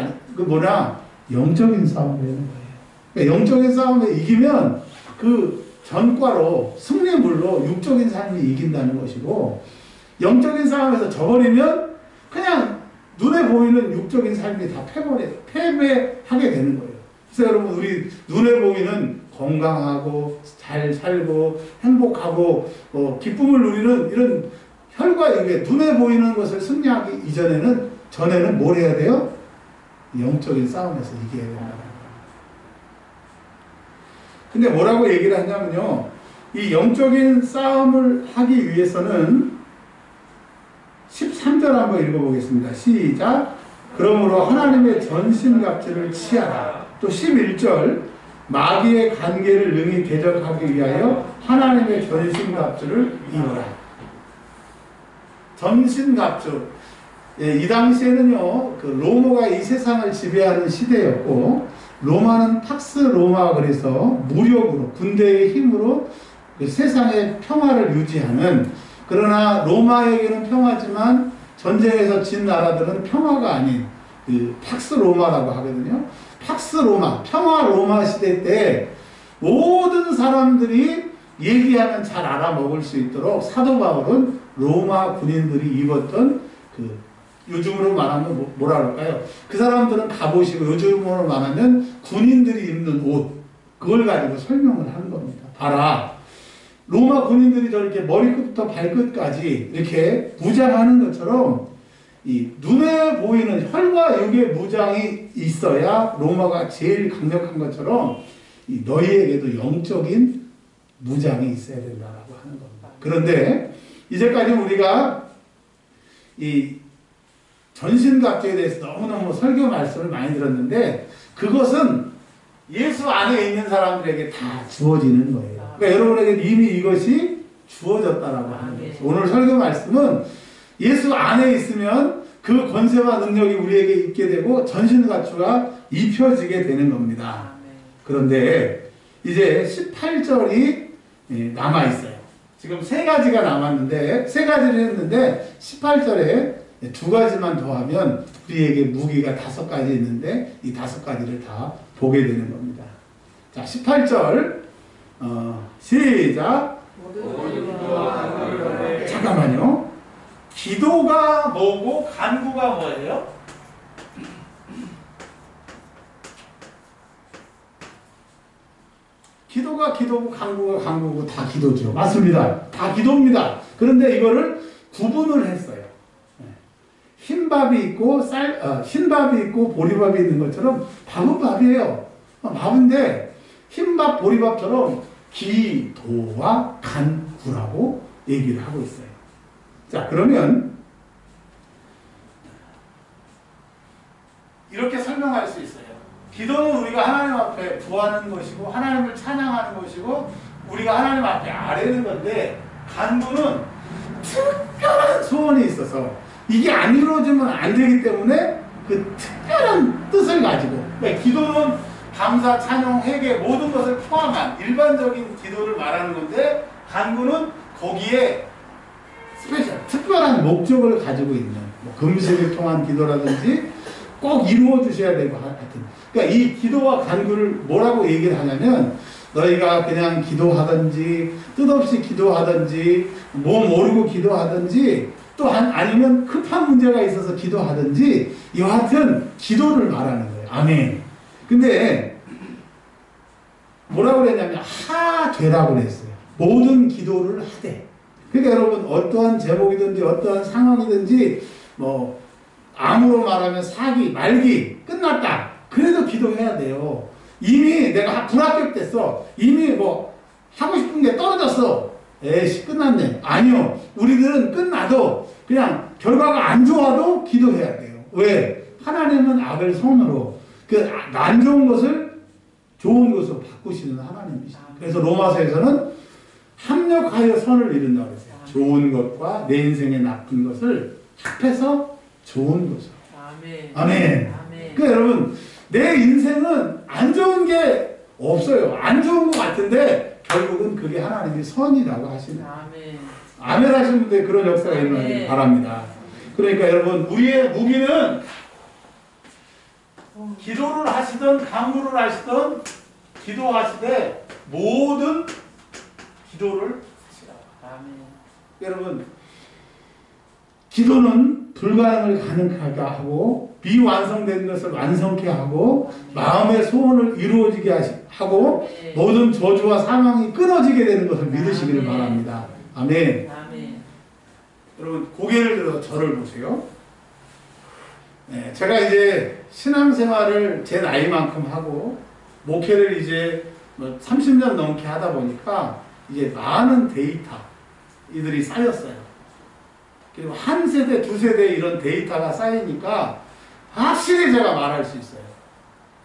영적인 싸움이라는 거예요. 그러니까 영적인 싸움에 이기면 그 전과로 승리물로 육적인 삶이 이긴다는 것이고, 영적인 싸움에서 져버리면 그냥 눈에 보이는 육적인 삶이 다 패배하게 되는 거예요. 그래서 여러분 우리 눈에 보이는 건강하고 잘 살고 행복하고 기쁨을 누리는 이런 혈과 육의 눈에 보이는 것을 승리하기 전에는 뭘 해야 돼요? 영적인 싸움에서 이겨야 된다. 근데 뭐라고 얘기를 하냐면요. 이 영적인 싸움을 하기 위해서는 13절 한번 읽어보겠습니다. 시작. 그러므로 하나님의 전신갑주를 취하라. 또 11절 마귀의 관계를 능히 대적하기 위하여 하나님의 전신갑주를 입어라. 전신갑주. 예, 이 당시에는요, 그 로마가 이 세상을 지배하는 시대였고, 로마는 팍스 로마 그래서 무력으로, 군대의 힘으로 그 세상의 평화를 유지하는, 그러나 로마에게는 평화지만 전쟁에서 진 나라들은 평화가 아닌 그 팍스 로마라고 하거든요. 팍스 로마, 평화 로마 시대 때 모든 사람들이 얘기하면 잘 알아먹을 수 있도록 사도 바울은 로마 군인들이 입었던 그 요즘으로 말하면 뭐라 그럴까요? 그 사람들은 갑옷이고 요즘으로 말하면 군인들이 입는 옷, 그걸 가지고 설명을 하는 겁니다. 봐라, 로마 군인들이 저렇게 머리끝부터 발끝까지 이렇게 무장하는 것처럼 이 눈에 보이는 혈과 육의 무장이 있어야 로마가 제일 강력한 것처럼 이 너희에게도 영적인 무장이 있어야 된다라고 하는 겁니다. 그런데 이제까지 우리가 이 전신갑주에 대해서 너무너무 설교 말씀을 많이 들었는데 그것은 예수 안에 있는 사람들에게 다 주어지는 거예요. 그러니까 여러분에게 이미 이것이 주어졌다라고 하는 거죠. 오늘 설교 말씀은 예수 안에 있으면 그 권세와 능력이 우리에게 있게 되고 전신갑주가 입혀지게 되는 겁니다. 그런데 이제 18절이 남아있어요. 지금 세 가지가 남았는데, 세 가지를 했는데 18절에 두 가지만 더하면 우리에게 무기가 5가지 있는데 이 5가지를 다 보게 되는 겁니다. 자, 18절 시작. 잠깐만요. 기도가 뭐고 간구가 뭐예요? 기도가 기도고 간구가 간구고 다 기도죠. 맞습니다. 다 기도입니다. 그런데 이거를 구분을 했어요. 흰밥이 있고 흰밥이 있고 보리밥이 있는 것처럼 밥은 밥이에요. 밥인데 흰밥 보리밥처럼 기도와 간구라고 얘기를 하고 있어요. 자, 그러면 이렇게 설명할 수 있어요. 기도는 우리가 하나님 앞에 구하는 것이고 하나님을 찬양하는 것이고 우리가 하나님 앞에 아뢰는 건데, 간구는 특별한 소원이 있어서 이게 안 이루어지면 안 되기 때문에 그 특별한 뜻을 가지고, 그러니까 기도는 감사, 찬양, 회개 모든 것을 포함한 일반적인 기도를 말하는 건데, 간구는 거기에 스페셜, 특별한 목적을 가지고 있는, 뭐 금식을 통한 기도라든지 꼭 이루어 주셔야 되고 하여튼, 그러니까 이 기도와 간구를 뭐라고 얘기를 하냐면, 너희가 그냥 기도하든지 뜻없이 기도하든지 뭐 모르고 기도하든지 또 아니면 급한 문제가 있어서 기도하든지 여하튼 기도를 말하는 거예요. 아멘. 근데 뭐라고 그랬냐면 하되라고 그랬어요. 모든 기도를 하되. 그러니까 여러분 어떠한 제목이든지 어떠한 상황이든지 뭐 암으로 말하면 사기, 말기 끝났다. 그래도 기도해야 돼요. 이미 내가 불합격됐어. 이미 뭐 하고 싶은 게 떨어졌어. 에이씨 끝났네. 아니요. 우리들은 끝나도 그냥 결과가 안 좋아도 기도해야 돼요. 왜? 하나님은 악을 선으로 그 안 좋은 것을 좋은 것으로 바꾸시는 하나님이시죠. 그래서 로마서에서는 합력하여 선을 이룬다고 했어요. 좋은 것과 내 인생의 나쁜 것을 합해서 좋은 것으로. 아멘. 아멘. 그러니까 여러분 내 인생은 안 좋은 게 없어요. 안 좋은 것 같은데 결국은 그게 하나님의 선이라고 하시는. 아멘. 아멘 하시는 분들 그런 역사가 일어나길 바랍니다. 그러니까 여러분 우리의 무기는 기도를 하시든 간구를 하시든 기도하시되 모든 기도를 하시라고. 아멘. 여러분 기도는 불가능을 가능하게 하고 비완성된 것을 완성케 하고 마음의 소원을 이루어지게 하고 모든 저주와 사망이 끊어지게 되는 것을 믿으시기를 바랍니다. 아멘. 아멘. 여러분 고개를 들어서 저를 보세요. 네, 제가 이제 신앙생활을 제 나이만큼 하고 목회를 이제 뭐 30년 넘게 하다 보니까 이제 많은 데이터 이들이 쌓였어요. 그리고 한 세대, 두 세대 이런 데이터가 쌓이니까 확실히 제가 말할 수 있어요.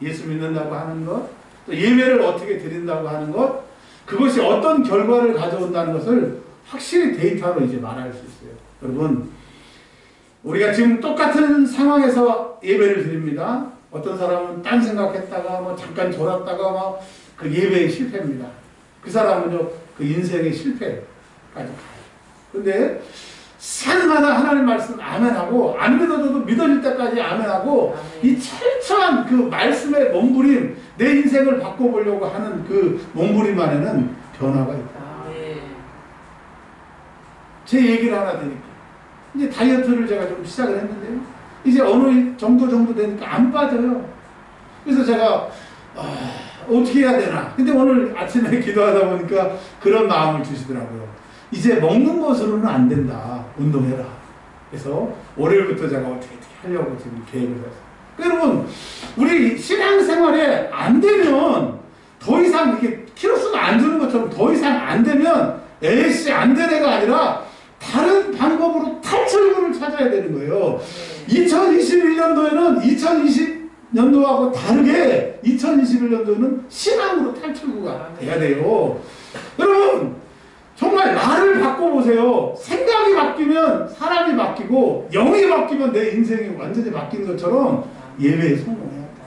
예수 믿는다고 하는 것, 또 예배를 어떻게 드린다고 하는 것, 그것이 어떤 결과를 가져온다는 것을 확실히 데이터로 이제 말할 수 있어요. 여러분, 우리가 지금 똑같은 상황에서 예배를 드립니다. 어떤 사람은 딴 생각했다가 뭐 잠깐 졸았다가 막 그 예배에 실패입니다. 그 사람은요 그 인생의 실패까지 가요. 근데 시간마다 하나님 말씀 아멘하고 안 믿어도 믿어질 때까지 아멘하고 이 철저한 그 말씀의 몸부림, 내 인생을 바꿔보려고 하는 그 몸부림 안에는 변화가 있다. 제 얘기를 하나 드릴게요. 이제 다이어트를 제가 좀 시작을 했는데요. 이제 어느 정도 되니까 안 빠져요. 그래서 제가 어떻게 해야 되나. 근데 오늘 아침에 기도하다 보니까 그런 마음을 주시더라고요. 이제 먹는 것으로는 안 된다. 운동해라. 그래서 월요일부터 제가 어떻게 하려고 지금 계획을 했어요. 여러분, 우리 신앙생활에 안 되면 더 이상 이게 키로수가 안 주는 것처럼 더 이상 안 되면 에이씨 안 되네가 아니라 다른 방법으로 탈출구를 찾아야 되는 거예요. 2021년도에는 2020년도하고 다르게 2021년도에는 신앙으로 탈출구가 돼야 돼요. 여러분, 정말 나를 바꿔보세요. 생각이 바뀌면 사람이 바뀌고 영이 바뀌면 내 인생이 완전히 바뀐 것처럼 예배에 성공해야 돼.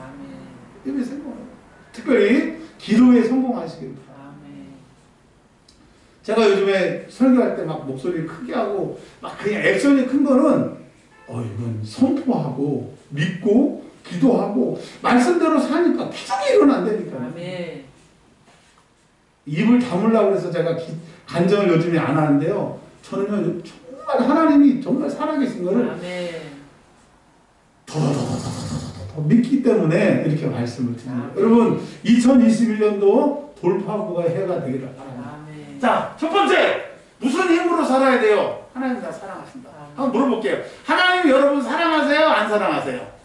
예배에 성공해야 돼. 특별히 기도에 성공하시길 바랍니다. 제가 요즘에 설교할 때 막 목소리를 크게 하고 막 그냥 액션이 큰 거는 이건 선포하고 믿고 기도하고 말씀대로 사니까 기적이 일어난다니까요. 입을 다물라고 해서 제가 간증을 요즘에 안 하는데요. 저는요 정말 하나님이 정말 살아계신 거를 더 믿기 때문에 이렇게 말씀을 드립니다. 여러분 2021년도 돌파구가 해가 되기를 바랍니다. 자, 첫 번째 무슨 힘으로 살아야 돼요? 하나님 다 사랑하신다. 한번 물어볼게요. 하나님 여러분 사랑하세요? 안 사랑하세요?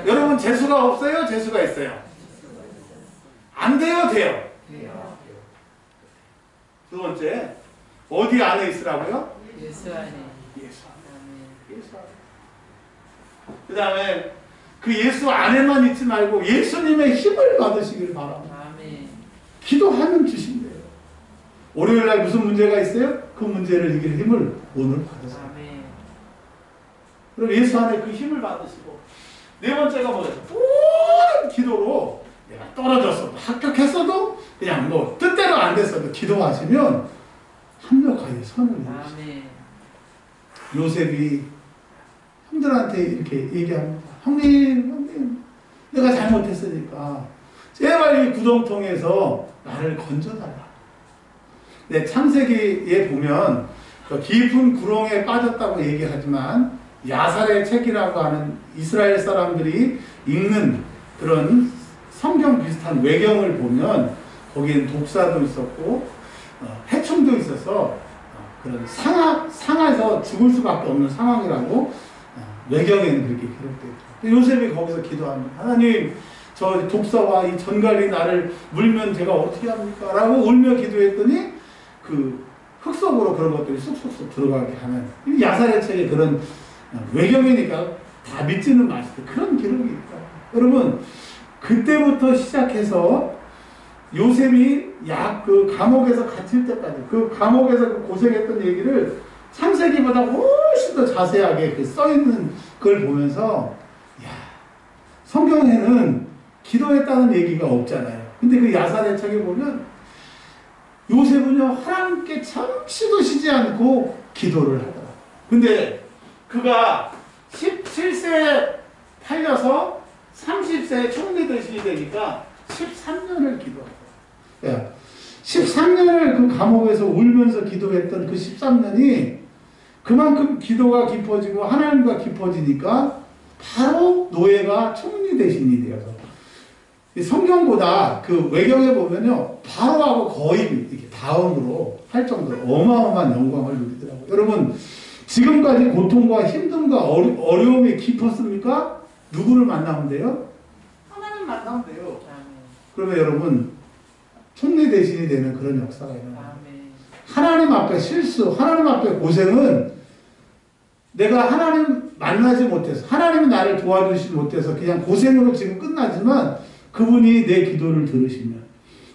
여러분 재수가 없어요? 재수가 있어요? 안 돼요? 돼요? 두 번째 어디 안에 있으라고요? 예수 안에. 예수 안에. 그 다음에 그 예수 안에만 있지 말고 예수님의 힘을 받으시길 바랍니다. 기도하면 주신대요. 월요일날 무슨 문제가 있어요? 그 문제를 이길 힘을 오늘 받으세요. 그럼 예수 안에 그 힘을 받으시고 네 번째가 뭐예요? 모든 기도로 내가 떨어졌어도 합격했어도 그냥 뭐 뜻대로 안 됐어도 기도하시면 합력하여 선을 이루시죠. 요셉이 형들한테 이렇게 얘기합니다. 형님 내가 잘못했으니까 제발 이 구덩통에서 나를 건져달라. 네, 창세기에 보면 깊은 구렁에 빠졌다고 얘기하지만 야살의 책이라고 하는 이스라엘 사람들이 읽는 그런 성경 비슷한 외경을 보면 거기엔 독사도 있었고 해충도 있어서 그런 상해서 죽을 수밖에 없는 상황이라고 외경에는 그렇게 기록되어 있죠. 요셉이 거기서 기도합니다. 하나님 저 독사와 이 전갈이 나를 물면 제가 어떻게 합니까? 라고 울며 기도했더니 그 흙 속으로 그런 것들이 쑥쑥쑥 들어가게 하는 야살의 책에 그런 외경이니까 다 믿지는 마시고 그런 기록이 있다. 여러분 그때부터 시작해서 요셉이 그 감옥에서 갇힐 때까지 그 감옥에서 그 고생했던 얘기를 창세기보다 훨씬 더 자세하게 써있는 걸 보면서 성경에는 기도했다는 얘기가 없잖아요. 근데 그 야살의 책에 보면 요셉은요 하나님께 잠시도 쉬지 않고 기도를 하더라. 근데 그가 17세에 팔려서 30세에 총리 대신이 되니까 13년을 기도하더라. 13년을 그 감옥에서 울면서 기도했던 그 13년이 그만큼 기도가 깊어지고 하나님과 깊어지니까 바로 노예가 총리 대신이 되어서 성경보다 그 외경에 보면요 바로하고 거의 이렇게 다음으로 할 정도로 어마어마한 영광을 누리더라고요. 여러분 지금까지 고통과 힘듦과 어려움이 깊었습니까? 누구를 만나면 돼요? 하나님 만나면 돼요. 그러면 여러분 촉례 대신이 되는 그런 역사가 일어납니다. 하나님 앞에 실수, 하나님 앞에 고생은 내가 하나님 만나지 못해서, 하나님이 나를 도와주시지 못해서 그냥 고생으로 지금 끝나지만 그분이 내 기도를 들으시면,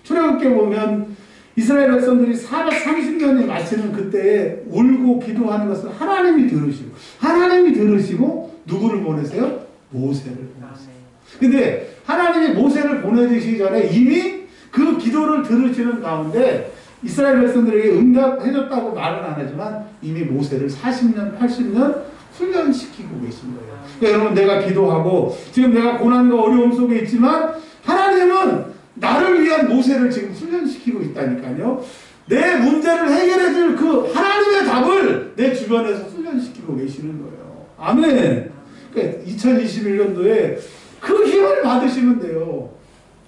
출애굽기에 보면 이스라엘 백성들이 430년이 마치는 그때에 울고 기도하는 것을 하나님이 들으시고 누구를 보내세요? 모세를 보내세요. 근데 하나님이 모세를 보내주시기 전에 이미 그 기도를 들으시는 가운데 이스라엘 백성들에게 응답해줬다고 말은 안 하지만 이미 모세를 40년, 80년 훈련시키고 계신 거예요. 그러니까 여러분, 내가 기도하고 지금 내가 고난과 어려움 속에 있지만 하나님은 나를 위한 모세를 지금 훈련시키고 있다니까요. 내 문제를 해결해 줄 그 하나님의 답을 내 주변에서 훈련시키고 계시는 거예요. 아멘. 그러니까 2021년도에 그 힘을 받으시면 돼요.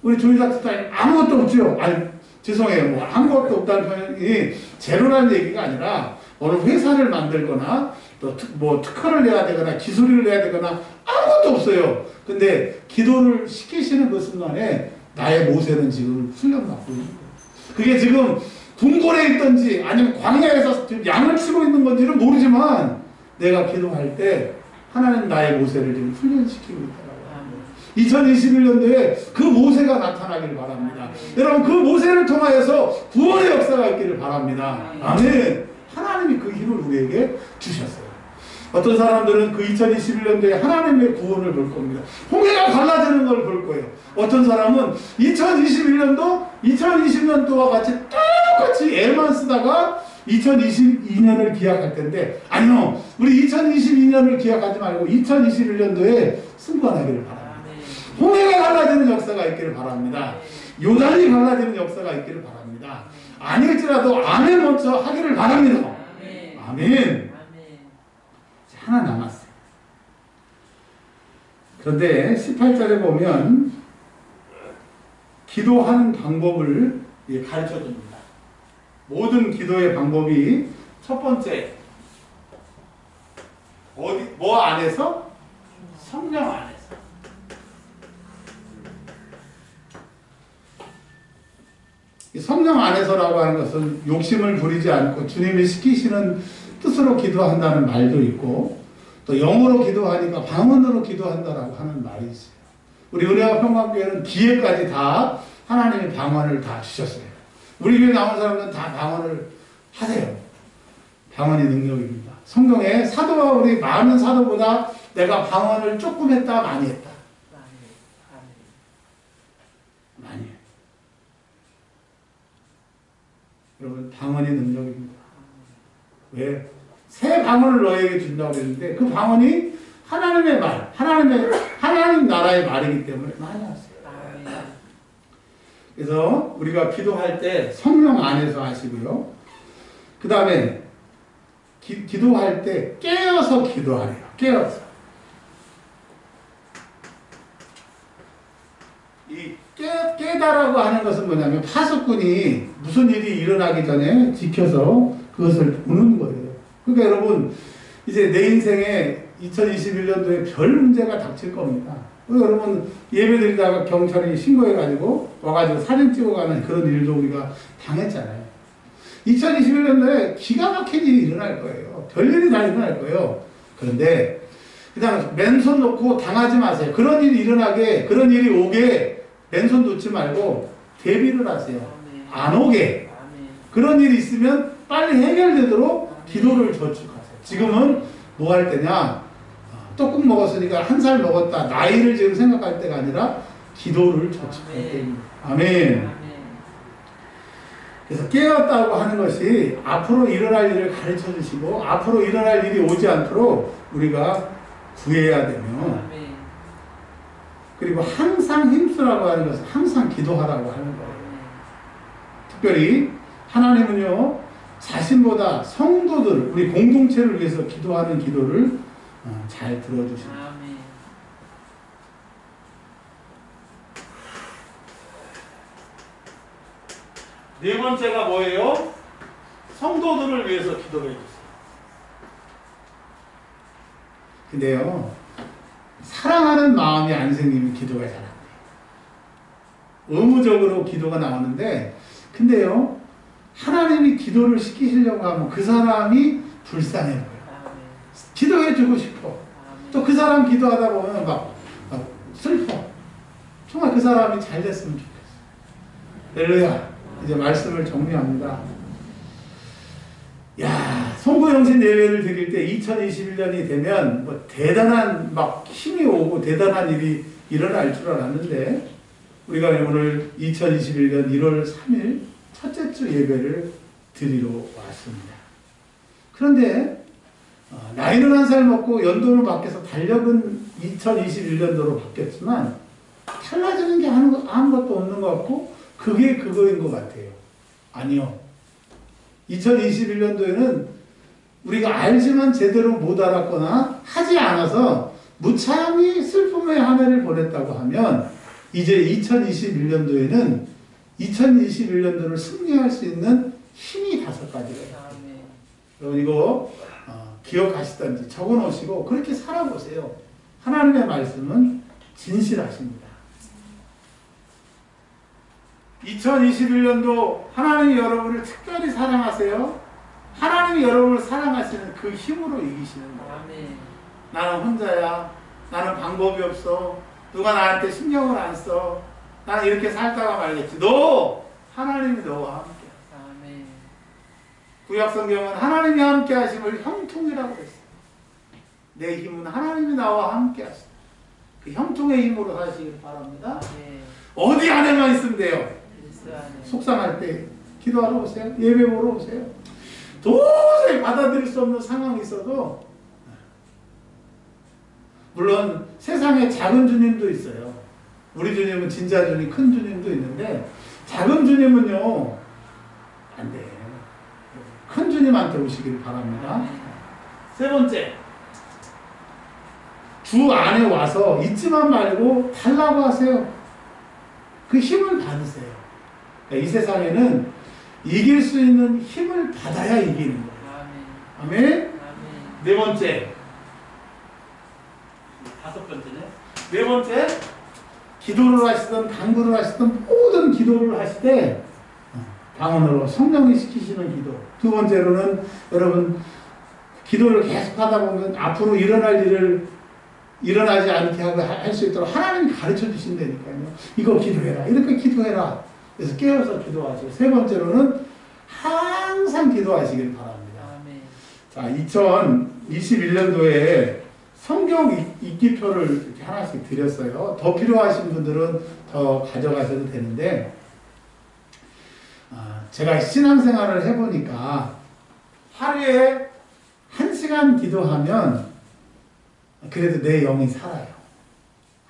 우리 조이닥스타임 아무것도 없죠. 아니, 죄송해요. 뭐 아무것도 없다는 표현이 제로라는 얘기가 아니라 어느 회사를 만들거나 또 특허를 내야 되거나 기술을 내야 되거나 아무것도 없어요. 근데 기도를 시키시는 그 순간에 나의 모세는 지금 훈련받고 있는 거예요. 그게 지금 궁궐에 있든지 아니면 광야에서 양을 치고 있는 건지는 모르지만 내가 기도할 때 하나님 나의 모세를 지금 훈련시키고 있더라고요. 2021년도에 그 모세가 나타나길 바랍니다. 여러분, 그 모세를 통하여서 구원의 역사가 있기를 바랍니다. 아멘. 하나님이 그 힘을 우리에게 주셨어요. 어떤 사람들은 그 2021년도에 하나님의 구원을 볼 겁니다. 홍해가 갈라지는 걸 볼 거예요. 어떤 사람은 2021년도 2020년도와 같이 똑같이 애만 쓰다가 2022년을 기약할 텐데, 아니요, 우리 2022년을 기약하지 말고 2021년도에 승관하기를 바랍니다. 홍해가 갈라지는 역사가 있기를 바랍니다. 요단이 갈라지는 역사가 있기를 바랍니다. 아닐지라도 아멘 먼저 하기를 바랍니다. 아멘. 하나 남았어요. 그런데 18절에 보면 기도하는 방법을 가르쳐 줍니다. 모든 기도의 방법이 첫 번째, 뭐 안에서? 성령 안에서. 이 성령 안에서라고 하는 것은 욕심을 부리지 않고 주님이 시키시는 뜻으로 기도한다는 말도 있고, 또 영어로 기도하니까 방언으로 기도한다라고 하는 말이 있어요. 우리 은혜와 평강교회는 기회까지 다 하나님의 방언을 다 주셨어요. 우리 교회 나온 사람들은 다 방언을 하세요. 방언이 능력입니다. 성경에 사도와 우리 많은 사도보다 내가 방언을 조금 했다, 많이 했다. 많이 해요. 여러분, 방언이 능력입니다. 왜? 새 방언을 너에게 준다고 했는데 그 방언이 하나님의 말, 하나님 나라의 말이기 때문에 많이 하세요. 그래서 우리가 기도할 때 성령 안에서 하시고요. 그 다음에 기도할 때 깨어서 기도하래요. 깨어서. 이 깨다라고 하는 것은 뭐냐면 파수꾼이 무슨 일이 일어나기 전에 지켜서 그것을 보는 거예요. 그러니까 여러분, 이제 내 인생에 2021년도에 별 문제가 닥칠 겁니다. 여러분, 예배드리다가 경찰이 신고해가지고 와가지고 사진 찍어가는 그런 일도 우리가 당했잖아요. 2021년도에 기가 막힌 일이 일어날 거예요. 별일이 다 일어날 거예요. 그런데 그냥 맨손 놓고 당하지 마세요. 그런 일이 일어나게, 그런 일이 오게 맨손 놓지 말고 대비를 하세요. 안 오게. 그런 일이 있으면 빨리 해결되도록 기도를 저축하세요. 지금은 뭐 할 때냐? 떡국 먹었으니까 한 살 먹었다. 나이를 지금 생각할 때가 아니라 기도를 저축할 때입니다. 아멘. 그래서 깨었다고 하는 것이 앞으로 일어날 일을 가르쳐 주시고 앞으로 일어날 일이 오지 않도록 우리가 구해야 되며, 그리고 항상 힘쓰라고 하는 것은 항상 기도하라고 하는 거예요. 특별히 하나님은요, 자신보다 성도들, 우리 공동체를 위해서 기도하는 기도를 잘 들어주십니다. 네 번째가 뭐예요? 성도들을 위해서 기도해 주세요. 근데요, 사랑하는 마음이 안 생기면 기도가 잘 안 돼요. 의무적으로 기도가 나오는데, 근데요, 하나님이 기도를 시키시려고 하면 그 사람이 불쌍해 보여요. 기도해주고 싶어. 또 그 사람 기도하다 보면 막 슬퍼. 정말 그 사람이 잘 됐으면 좋겠어. 할렐루야. 이제 말씀을 정리합니다. 야, 송구영신 예배를 드릴 때 2021년이 되면 뭐 대단한 막 힘이 오고 대단한 일이 일어날 줄 알았는데, 우리가 오늘 2021년 1월 3일 첫째 주 예배를 드리러 왔습니다. 그런데 나이는 한 살 먹고 연도는 바뀌어서 달력은 2021년도로 바뀌었지만 달라지는 게 아무것도 없는 것 같고 그게 그거인 것 같아요. 아니요. 2021년도에는 우리가 알지만 제대로 못 알았거나 하지 않아서 무참히 슬픔의 한 해를 보냈다고 하면 이제 2021년도에는 2021년도를 승리할 수 있는 힘이 5가지가 있어요. 여러분 이거 기억하시던지 적어놓으시고 그렇게 살아보세요. 하나님의 말씀은 진실하십니다. 2021년도 하나님이 여러분을 특별히 사랑하세요. 하나님이 여러분을 사랑하시는 그 힘으로 이기시는 거예요. 나는 혼자야. 나는 방법이 없어. 누가 나한테 신경을 안 써. 나는 이렇게 살다가 말겠지. 너! 하나님이 너와 함께. 구약성경은 하나님이 함께 하심을 형통이라고 했어요. 내 힘은 하나님이 나와 함께 하시다. 그 형통의 힘으로 사시길 바랍니다. 어디 안에만 있으면 돼요. 속상할 때 기도하러 오세요. 예배 보러 오세요. 도저히 받아들일 수 없는 상황이 있어도, 물론 세상에 작은 주님도 있어요. 우리 주님은 진짜 주님, 큰 주님도 있는데 작은 주님은요 안 돼. 큰 주님한테 오시길 바랍니다. 세 번째, 주 안에 와서 잊지만 말고 달라고 하세요. 그 힘을 받으세요. 그러니까 이 세상에는 이길 수 있는 힘을 받아야 이기는 거예요. 아멘. 네 번째, 5번째네. 네 번째, 기도를 하시든 간구를 하시든 모든 기도를 하실 때 방언으로 성령이 시키시는 기도. 두 번째로는 여러분 기도를 계속하다 보면 앞으로 일어날 일을 일어나지 않게 하고 할 수 있도록 하나님이 가르쳐 주신다니까요. 이거 기도해라. 이렇게 기도해라. 그래서 깨어서 기도하시고. 세 번째로는 항상 기도하시길 바랍니다. 자, 2021년도에 성경 읽기표를 이렇게 하나씩 드렸어요. 더 필요하신 분들은 더 가져가셔도 되는데, 제가 신앙생활을 해보니까 하루에 1시간 기도하면 그래도 내 영이 살아요.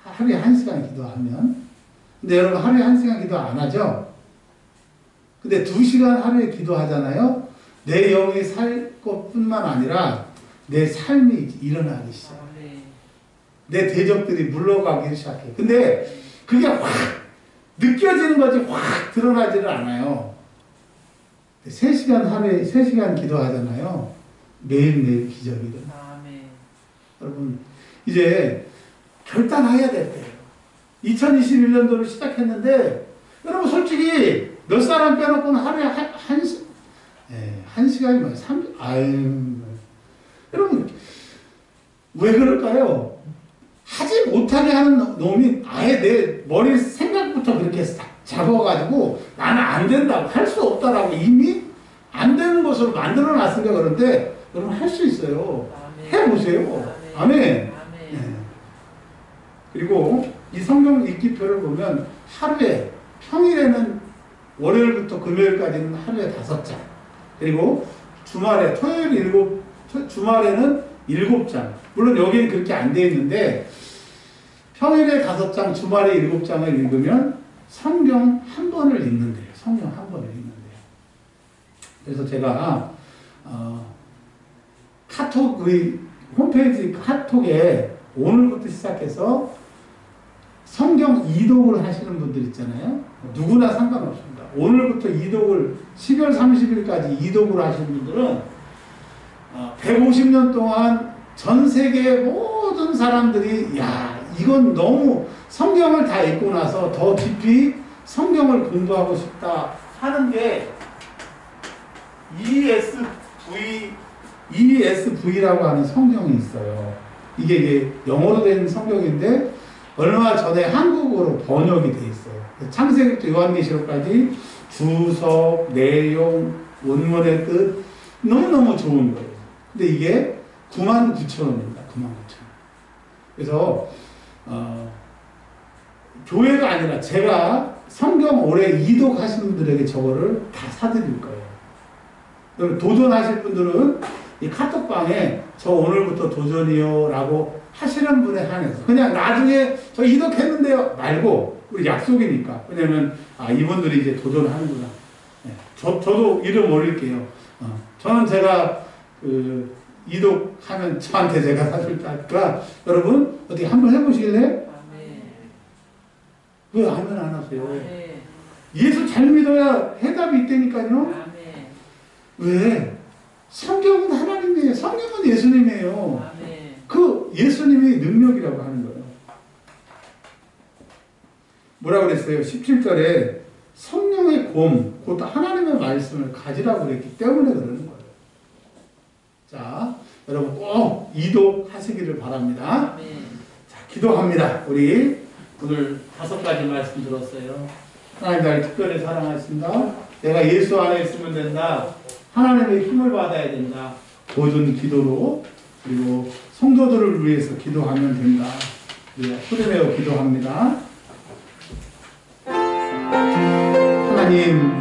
하루에 1시간 기도하면. 근데 여러분 하루에 1시간 기도 안 하죠? 근데 2시간 하루에 기도하잖아요. 내 영이 살 것뿐만 아니라 내 삶이 일어나기 시작해요. 내 대적들이 물러가기 시작해요. 근데 그게 확 느껴지는 거지 확 드러나지는 않아요. 3시간 하루에 3시간 기도하잖아요. 매일매일 기적이 일어나요. 여러분 이제 결단해야 될 때예요. 2021년도를 시작했는데 여러분 솔직히 몇 사람 빼놓고는 하루에 한 시간이 뭐예요? 여러분 왜 그럴까요? 하지 못하게 하는 놈이 아예 내 머리 생각부터 그렇게 잡아가지고 나는 안 된다고 할 수 없다라고 이미 안 되는 것으로 만들어 놨으니까 그런데 여러분 할 수 있어요. 해보세요. 아멘. 네. 그리고 이 성경 읽기표를 보면 하루에 평일에는 월요일부터 금요일까지는 하루에 5장, 그리고 주말에 주말에는 7장. 물론 여기는 그렇게 안 되어 있는데 평일에 5장, 주말에 7장을 읽으면 성경 한 번을 읽는데요. 성경 한 번을 읽는데요. 그래서 제가 카톡의 홈페이지 카톡에 오늘부터 시작해서 성경 이독을 하시는 분들 있잖아요. 누구나 상관없습니다. 오늘부터 이독을 12월 30일까지 이독을 하시는 분들은 150년 동안 전 세계 모든 사람들이 야 이건 너무 성경을 다 읽고 나서 더 깊이 성경을 공부하고 싶다 하는 게 ESV라고 하는 성경이 있어요. 이게 영어로 된 성경인데 얼마 전에 한국어로 번역이 돼 있어요. 창세기부터 요한계시록까지 주석, 내용, 원문의 뜻 너무너무 좋은 거예요. 근데 이게 99,000원입니다. 99,000원. 그래서 교회가 아니라 제가 성경 오래 이독하신 분들에게 저거를 다 사드릴 거예요. 그럼 도전하실 분들은 이 카톡방에 저 오늘부터 도전이요 라고 하시는 분에 한해서 그냥 나중에 저 이독했는데요 말고 우리 약속이니까. 왜냐면 이분들이 이제 도전하는구나. 네. 저도 이름 올릴게요. 저는 제가 이독하면 저한테 제가 사줄 테니까 여러분 어떻게 한번 해보실래요? 왜 아멘 안 하세요? 예수 잘 믿어야 해답이 있다니까요. 왜? 성경은 하나님이에요. 성경은 예수님이에요. 그 예수님이 능력이라고 하는 거예요. 뭐라고 그랬어요? 17절에 성령의 곰, 곧 하나님의 말씀을 가지라고 그랬기 때문에 그러는 거예요. 자, 여러분 꼭 이독하시기를 바랍니다. 자, 기도합니다. 우리 오늘 5가지 말씀 들었어요. 하나님 나를 특별히 사랑하신다. 내가 예수 안에 있으면 된다. 하나님의 힘을 받아야 된다. 모든 기도로 그리고 성도들을 위해서 기도하면 된다. 우리가 소리내어 기도합니다. 하나님,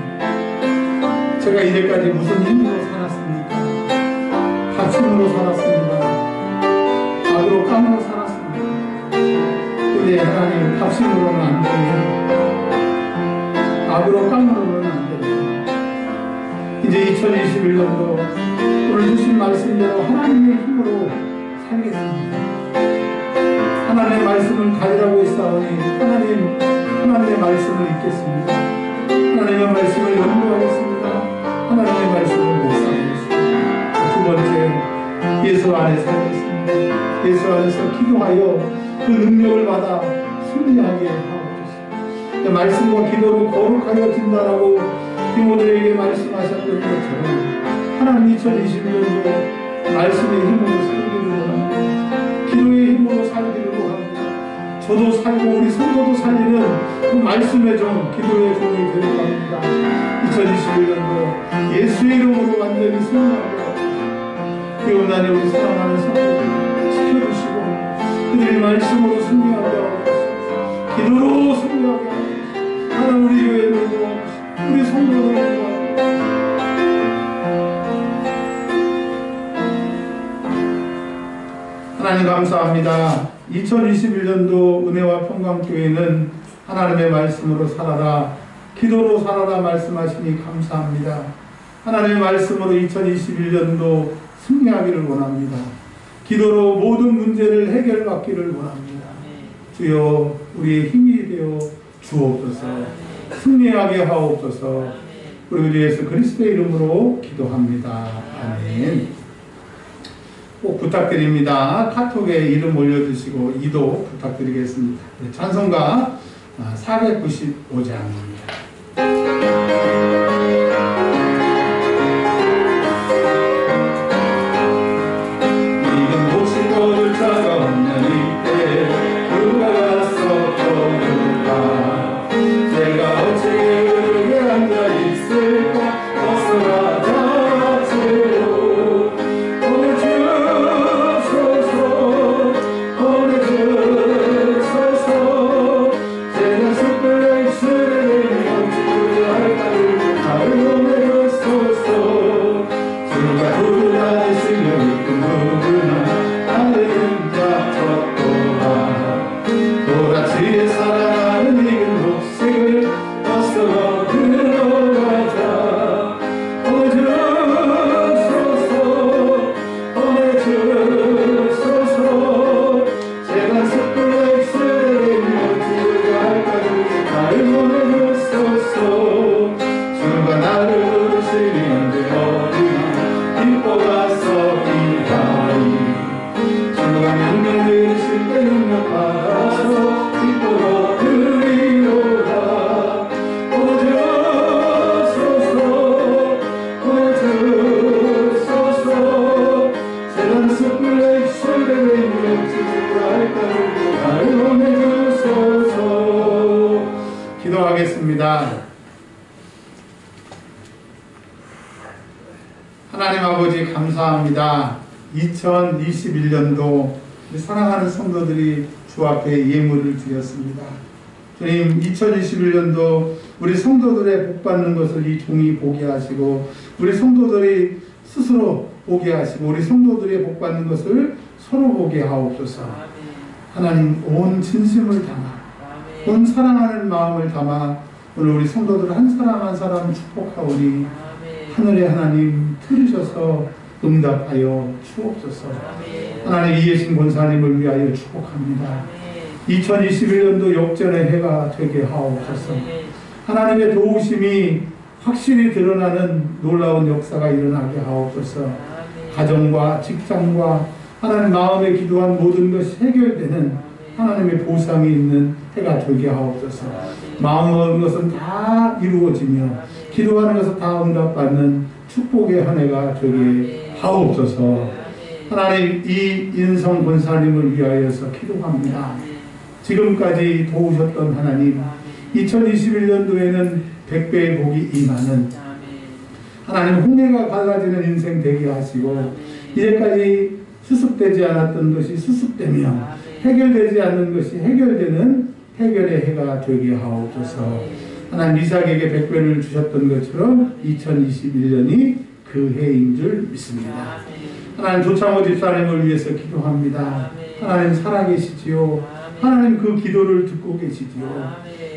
제가 이제까지 무슨 힘으로 살았습니까? 밥심으로 살았습니다. 밥으로 깡으로 살았습니다. 근데 하나님, 밥심으로는 안 돼요. 밥으로 깡으로는 안 돼요. 이제 2021년도 오늘 주신 말씀대로 하나님의 힘으로 살겠습니다. 하나님의 말씀을 가지라고 있사오니 하나님의 말씀을 읽겠습니다. 하나님의 말씀을 연구하겠습니다. 하나님의 말씀을 묵상하겠습니다. 두 번째, 예수 안에 살겠습니다. 예수 안에서 기도하여 그 능력을 받아 승리하게 하옵소서. 말씀과 기도로 거룩하여진다라고 디모데에게 말씀하셨던 것처럼 하나님 2021년도 말씀의 힘으로 살기를 원합니다. 기도의 힘으로 살기를 원합니다. 저도 살고 우리 성도도 살리는 그 말씀의 종, 기도의 종이 되려고 합니다. 2021년도 예수의 이름으로 완전히 승리하고 기원단에 우리 사랑하는 성도들 지켜주시고 그들의 말씀으로 승리하게 하옵소서. 기도로 승리하게 하옵소서. 하나님 우리 교회를 도와주시고 우리 성도들을 도와주시고 하나님 감사합니다. 2021년도 은혜와 평강교회는 하나님의 말씀으로 살아라, 기도로 살아라 말씀하시니 감사합니다. 하나님의 말씀으로 2021년도 승리하기를 원합니다. 기도로 모든 문제를 해결받기를 원합니다. 주여 우리의 힘이 되어 주옵소서. 승리하게 하옵소서. 우리 주 예수 그리스도의 이름으로 기도합니다. 아멘. 꼭 부탁드립니다. 카톡에 이름 올려주시고 이도 부탁드리겠습니다. 찬송가 495장입니다. 기도합니다. 하나님 아버지 감사합니다. 2021년도 우리 사랑하는 성도들이 주 앞에 예물을 드렸습니다. 주님, 2021년도 우리 성도들의 복받는 것을 이 종이 보게 하시고, 우리 성도들이 스스로 보게 하시고, 우리 성도들의 복받는 것을 서로 보게 하옵소서. 하나님, 온 진심을 담아, 온 사랑하는 마음을 담아 오늘 우리 성도들 한 사람 한 사람 축복하오니 하늘의 하나님 들으셔서 응답하여 주옵소서. 하나님, 이예신 권사님을 위하여 축복합니다. 2021년도 역전의 해가 되게 하옵소서. 하나님의 도우심이 확실히 드러나는 놀라운 역사가 일어나게 하옵소서. 가정과 직장과 하나님 마음에 기도한 모든 것이 해결되는 하나님의 보상이 있는 해가 되게 하옵소서. 마음 먹은 것은 다 이루어지며 기도하는 것은 다 응답받는 축복의 한 해가 되게 하옵소서. 하나님, 이 인성 권사님을 위하여서 기도합니다. 지금까지 도우셨던 하나님, 2021년도에는 100배의 복이 임하는 하나님, 홍해가 갈라지는 인생 되게 하시고, 이제까지 수습되지 않았던 것이 수습되며 해결되지 않는 것이 해결되는 해결의 해가 되게 하옵소서. 하나님, 이삭에게 100배를 주셨던 것처럼 2021년이 그 해인 줄 믿습니다. 하나님, 조창호 집사님을 위해서 기도합니다. 하나님, 살아계시지요. 하나님, 그 기도를 듣고 계시지요.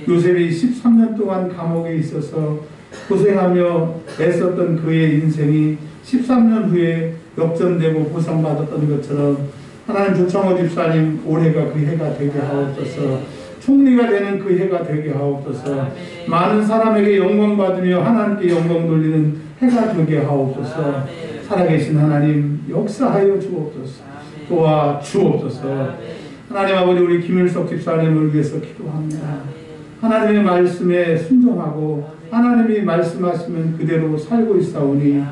요셉이 13년 동안 감옥에 있어서 고생하며 애썼던 그의 인생이 13년 후에 역전되고 보상받았던 것처럼 하나님, 조창호 집사님 올해가 그 해가 되게 하옵소서. 총리가 되는 그 해가 되게 하옵소서. 많은 사람에게 영광 받으며 하나님께 영광 돌리는 해가 되게 하옵소서. 살아계신 하나님, 역사하여 주옵소서. 도와 주옵소서. 하나님 아버지, 우리 김일석 집사님을 위해서 기도합니다. 하나님의 말씀에 순종하고 하나님이 말씀하시면 그대로 살고 있사오니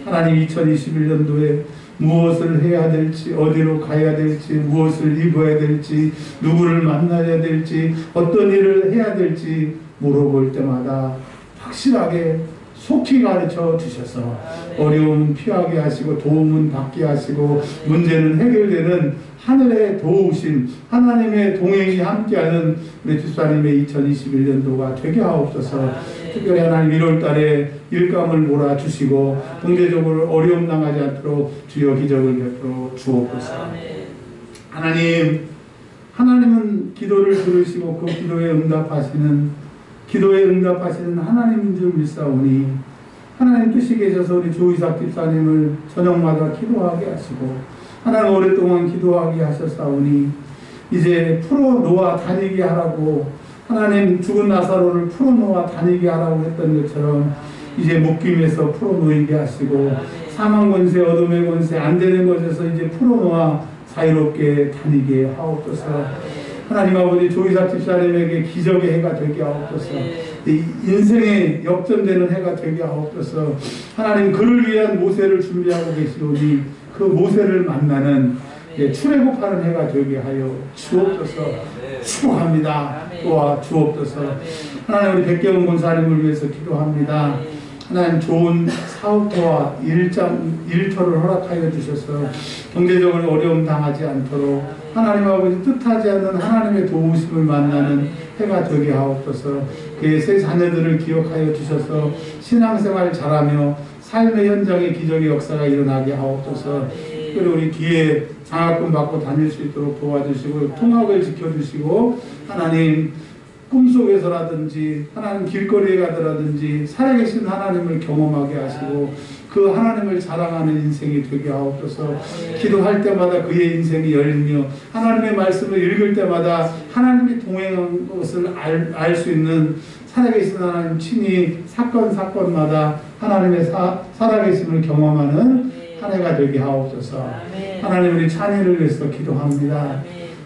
하나님, 2021년도에 무엇을 해야 될지, 어디로 가야 될지, 무엇을 입어야 될지, 누구를 만나야 될지, 어떤 일을 해야 될지 물어볼 때마다 확실하게 속히 가르쳐 주셔서 어려움은 피하게 하시고 도움은 받게 하시고 문제는 해결되는 하늘의 도우심, 하나님의 동행이 함께하는 우리 집사님의 2021년도가 되게 하옵소서. 특별히 하나님, 1월달에 일감을 몰아주시고 경제적으로 어려움 당하지 않도록 주여 기적을 베풀어 주옵소서. 하나님, 하나님은 기도를 들으시고 그 기도에 응답하시는 하나님인 줄 믿사오니 하나님 뜻이 계셔서 우리 조이삭 집사님을 저녁마다 기도하게 하시고 하나님 오랫동안 기도하게 하셨사오니 이제 풀어놓아 다니게 하라고, 하나님 죽은 나사로를 풀어놓아 다니게 하라고 했던 것처럼 이제 묶임에서 풀어놓이게 하시고 사망 권세, 어둠의 권세, 안 되는 것에서 이제 풀어놓아 자유롭게 다니게 하옵소서. 하나님 아버지, 조이삭 집사님에게 기적의 해가 되게 하옵소서. 인생의 역전되는 해가 되게 하옵소서. 하나님, 그를 위한 모세를 준비하고 계시오니 그 모세를 만나는 출애굽하는 해가 되게 하여 주옵소서. 축복합니다. 도와 주옵소서. 하나님, 우리 백경훈 권사님을 위해서 기도합니다. 하나님, 좋은 사업터와 일터를 허락하여 주셔서 경제적으로 어려움 당하지 않도록 하나님 아버지 뜻하지 않는 하나님의 도우심을 만나는 해가 되게 하옵소서. 그의 세 자녀들을 기억하여 주셔서 신앙생활 잘하며 삶의 현장에 기적의 역사가 일어나게 하옵소서. 그리고 우리 뒤에 장학금 받고 다닐 수 있도록 도와주시고 통학을 지켜주시고 하나님, 꿈속에서라든지 하나님 길거리에 가더라든지 살아계신 하나님을 경험하게 하시고 그 하나님을 자랑하는 인생이 되게 하옵소서. 기도할 때마다 그의 인생이 열리며 하나님의 말씀을 읽을 때마다 하나님이 동행한 것을 알 수 있는 살아계신 하나님 친히 사건마다 하나님의 살아계심을 경험하는 한 해가 되게 하옵소서. 하나님, 우리 찬이를 위해서 기도합니다.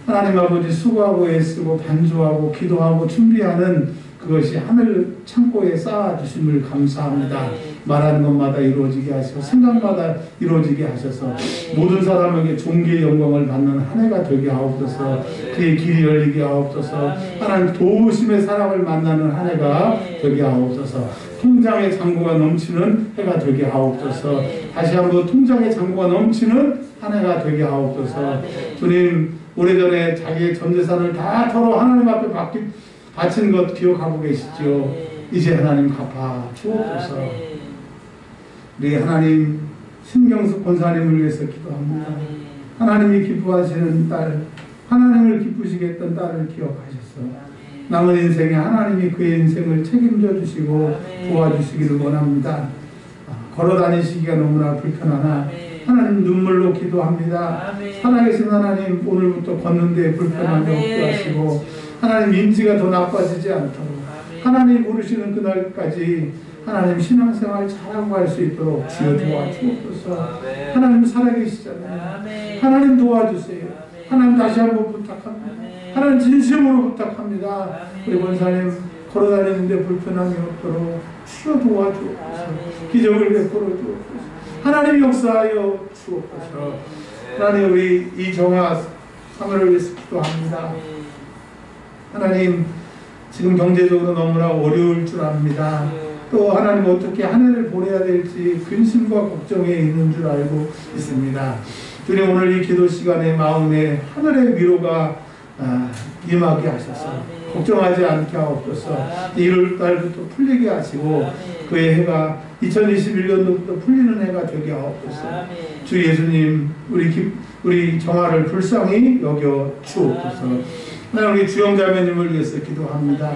하나님 아버지, 수고하고 애쓰고 반주하고 기도하고 준비하는 그것이 하늘 창고에 쌓아주심을 감사합니다. 말하는 것마다 이루어지게 하시고 생각마다 이루어지게 하셔서 모든 사람에게 존귀의 영광을 받는 한 해가 되게 하옵소서. 그의 길이 열리게 하옵소서. 하나님 도우심의 사람을 만나는 한 해가 되게 하옵소서. 통장의 잔고가 넘치는 해가 되게 하옵소서. 다시 한번 통장의 잔고가 넘치는 한 해가 되게 하옵소서. 주님, 오래전에 자기의 전 재산을 다 털어 하나님 앞에 바친 것 기억하고 계시지요. 이제 하나님 갚아 주옵소서. 우리 하나님 신경숙 권사님을 위해서 기도합니다. 하나님이 기뻐하시는 딸, 하나님을 기쁘시게 했던 딸을 기억하셔서 남은 인생에 하나님이 그의 인생을 책임져 주시고 도와주시기를 원합니다. 걸어 다니시기가 너무나 불편하나 하나님 눈물로 기도합니다. 살아계신 하나님, 오늘부터 걷는 데 불편함이 없게 하시고 하나님 인지가 더 나빠지지 않도록 하나님 부르시는 그날까지 하나님 신앙생활 잘하고 갈 수 있도록 주여 도와주옵소서. 하나님 살아계시잖아요. 하나님 도와주세요. 하나님 다시 한번 부탁합니다. 하나님 진심으로 부탁합니다. 우리 권사님 걸어다니는데 불편함이 없도록 주여 도와주옵소서. 기적을 베풀어 주옵소서. 하나님 역사하여 주옵소서. 하나님, 우리 이정아 사모를 위해서 기도합니다. 하나님, 지금 경제적으로 너무나 어려울 줄 압니다. 또 하나님 어떻게 한 해를 보내야 될지 근심과 걱정에 있는 줄 알고 있습니다. 주님, 오늘 이 기도 시간에 마음에 하늘의 위로가 임하게 하셔서 걱정하지 않게 하옵소서. 1월달부터 풀리게 하시고 그의 해가 2021년도부터 풀리는 해가 되게 하옵소서. 주 예수님, 우리 정화를 불쌍히 여겨 주옵소서. 하나님, 우리 주영자매님을 위해서 기도합니다.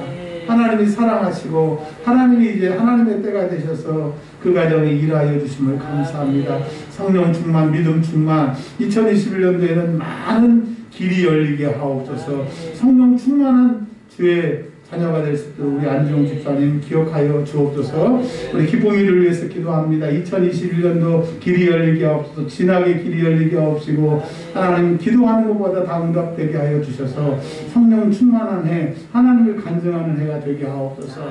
하나님이 사랑하시고 하나님이 이제 하나님의 때가 되셔서 그 가정에 일하여 주심을 감사합니다. 성령 충만, 믿음 충만, 2021년도에는 많은 길이 열리게 하옵소서. 성령 충만한 주의 자녀가 될 수 있도록 우리 안지용 집사님 기억하여 주옵소서. 우리 기쁨이를 위해서 기도합니다. 2021년도 길이 열리게 하옵소서. 진하게 길이 열리게 하옵시고 하나님 기도하는 것보다 다 응답되게 하여 주셔서 성령 충만한 해, 하나님을 간증하는 해가 되게 하옵소서.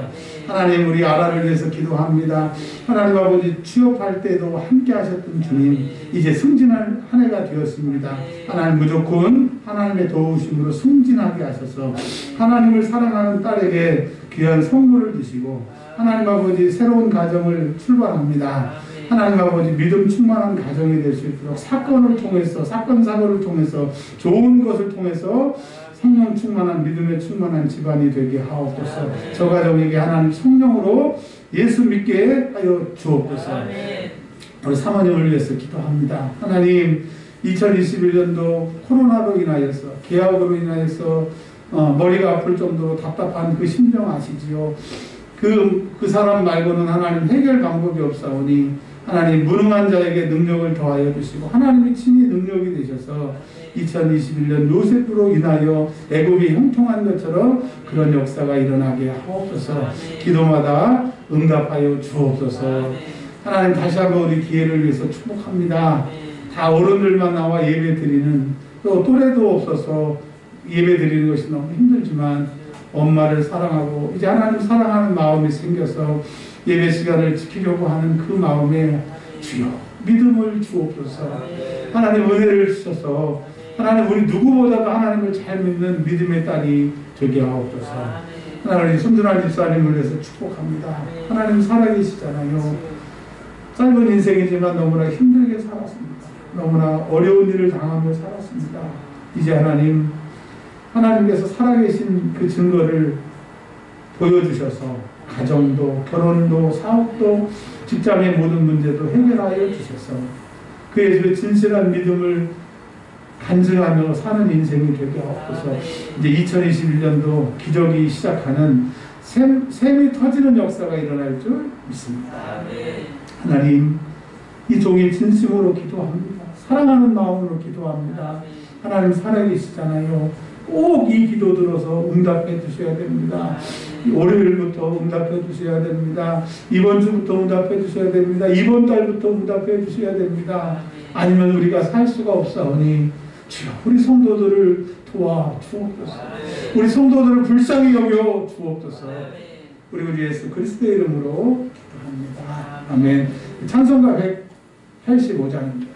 하나님, 우리 아라를 위해서 기도합니다. 하나님 아버지, 취업할 때도 함께 하셨던 주님, 이제 승진할 한 해가 되었습니다. 하나님, 무조건 하나님의 도우심으로 승진하게 하셔서 하나님을 사랑하는 딸에게 귀한 선물을 주시고 하나님 아버지, 새로운 가정을 출발합니다. 하나님 아버지, 믿음 충만한 가정이 될 수 있도록 사건을 통해서, 사건 사고를 통해서, 좋은 것을 통해서 성령 충만한, 믿음에 충만한 집안이 되게 하옵소서. 저 가정에게 하나님 성령으로 예수 믿게 하여 주옵소서. 우리 사모님을 위해서 기도합니다. 하나님, 2021년도 코로나로 인하여서, 계약으로 인하여서 머리가 아플 정도로 답답한 그 심정 아시지요? 그 사람 말고는 하나님 해결 방법이 없사오니 하나님 무능한 자에게 능력을 더하여 주시고 하나님이 친히 능력이 되셔서 2021년 요셉으로 인하여 애굽이 형통한 것처럼 그런 역사가 일어나게 하옵소서. 기도마다 응답하여 주옵소서. 하나님, 다시 한번 우리 기회를 위해서 축복합니다. 다 어른들만 나와 예배 드리는, 또 또래도 없어서 예배 드리는 것이 너무 힘들지만 엄마를 사랑하고 이제 하나님 사랑하는 마음이 생겨서 예배 시간을 지키려고 하는 그 마음에 주여 믿음을 주옵소서. 하나님 은혜를 주셔서 하나님 우리 누구보다도 하나님을 잘 믿는 믿음의 딸이 되게 하옵소서. 하나님, 손준환 집사님을 위해서 축복합니다. 하나님 살아계시잖아요. 짧은 인생이지만 너무나 힘들게 살았습니다. 너무나 어려운 일을 당하며 살았습니다. 이제 하나님께서 살아계신 그 증거를 보여주셔서 가정도, 결혼도, 사업도, 직장의 모든 문제도 해결하여 주셔서 그의 그 진실한 믿음을 간증하며 사는 인생이 되게 하옵소서. 이제 2021년도 기적이 시작하는 샘이 터지는 역사가 일어날 줄 믿습니다. 하나님, 이 종이 진심으로 기도합니다. 사랑하는 마음으로 기도합니다. 하나님 살아계시잖아요. 꼭 이 기도 들어서 응답해 주셔야 됩니다. 월요일부터 응답해 주셔야 됩니다. 이번 주부터 응답해 주셔야 됩니다. 이번 달부터 응답해 주셔야 됩니다. 아니면 우리가 살 수가 없사오니 주여 우리 성도들을 도와 주옵소서. 우리 성도들을 불쌍히 여겨 주옵소서. 우리 구 예수 그리스도의 이름으로 기도합니다. 아멘. 찬송가 185장입니다.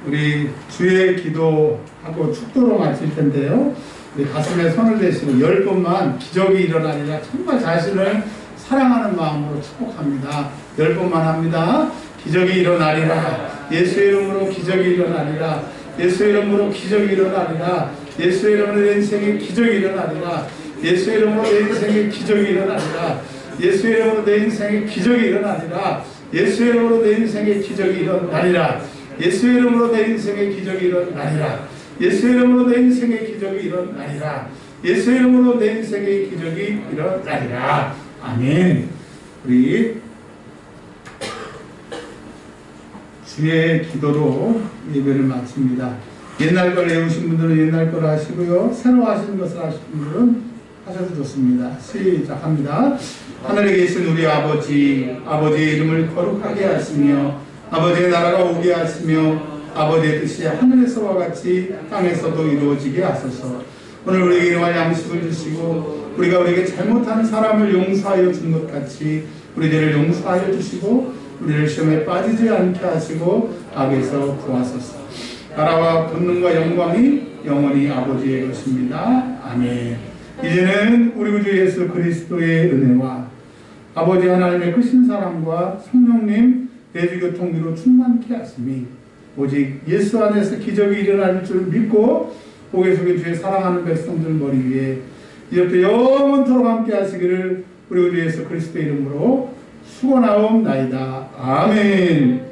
우리 주의 기도하고 축도로 마칠 텐데요. 우리 가슴에 손을 대시고 10번만 기적이 일어나리라 정말 자신을 사랑하는 마음으로 축복합니다. 10번만 합니다. 기적이 일어나리라. 예수의 이름으로 기적이 일어나리라. 예수의 이름으로 기적이 일어나리라. 예수의 이름으로 내 인생에 기적이 일어나리라. 예수의 이름으로 내 인생에 기적이 일어나리라. 예수의 이름으로 내 인생에 기적이 일어나리라. 예수의 이름으로 내 인생에 기적이 일어나리라. 예수의 이름으로 내 인생에 기적이 일어나리라. 예수의 이름으로 내 인생에 기적이 일어나리라. 예수의 이름으로 내 인생에 기적이 일어나리라. 아멘. 우리 주의 기도로 예배를 마칩니다. 옛날 걸 외우신 분들은 옛날 걸 하시고요. 새로 하시는 것을 하시는 분들은 하셔도 좋습니다. 시작합니다. 하늘에 계신 우리 아버지, 아버지의 이름을 거룩하게 하시며 아버지의 나라가 오게 하시며 아버지의 뜻이 하늘에서와 같이 땅에서도 이루어지게 하소서. 오늘 우리에게 일용할 양식을 주시고 우리가 우리에게 잘못한 사람을 용서하여 준 것 같이 우리 죄를 용서하여 주시고 우리를 시험에 빠지지 않게 하시고 악에서 구하소서. 나라와 권능과 영광이 영원히 아버지의 것입니다. 아멘. 이제는 우리 구주 예수 그리스도의 은혜와 아버지 하나님의 크신 사랑과 성령님 내주교통비로 충만케 하심이 오직 예수 안에서 기적이 일어날 줄 믿고 고개 숙여 주의 사랑하는 백성들 머리 위에 이제부터 영원토록 함께 하시기를 우리 구주 예수 그리스도의 이름으로 축원하옵나이다. 아멘.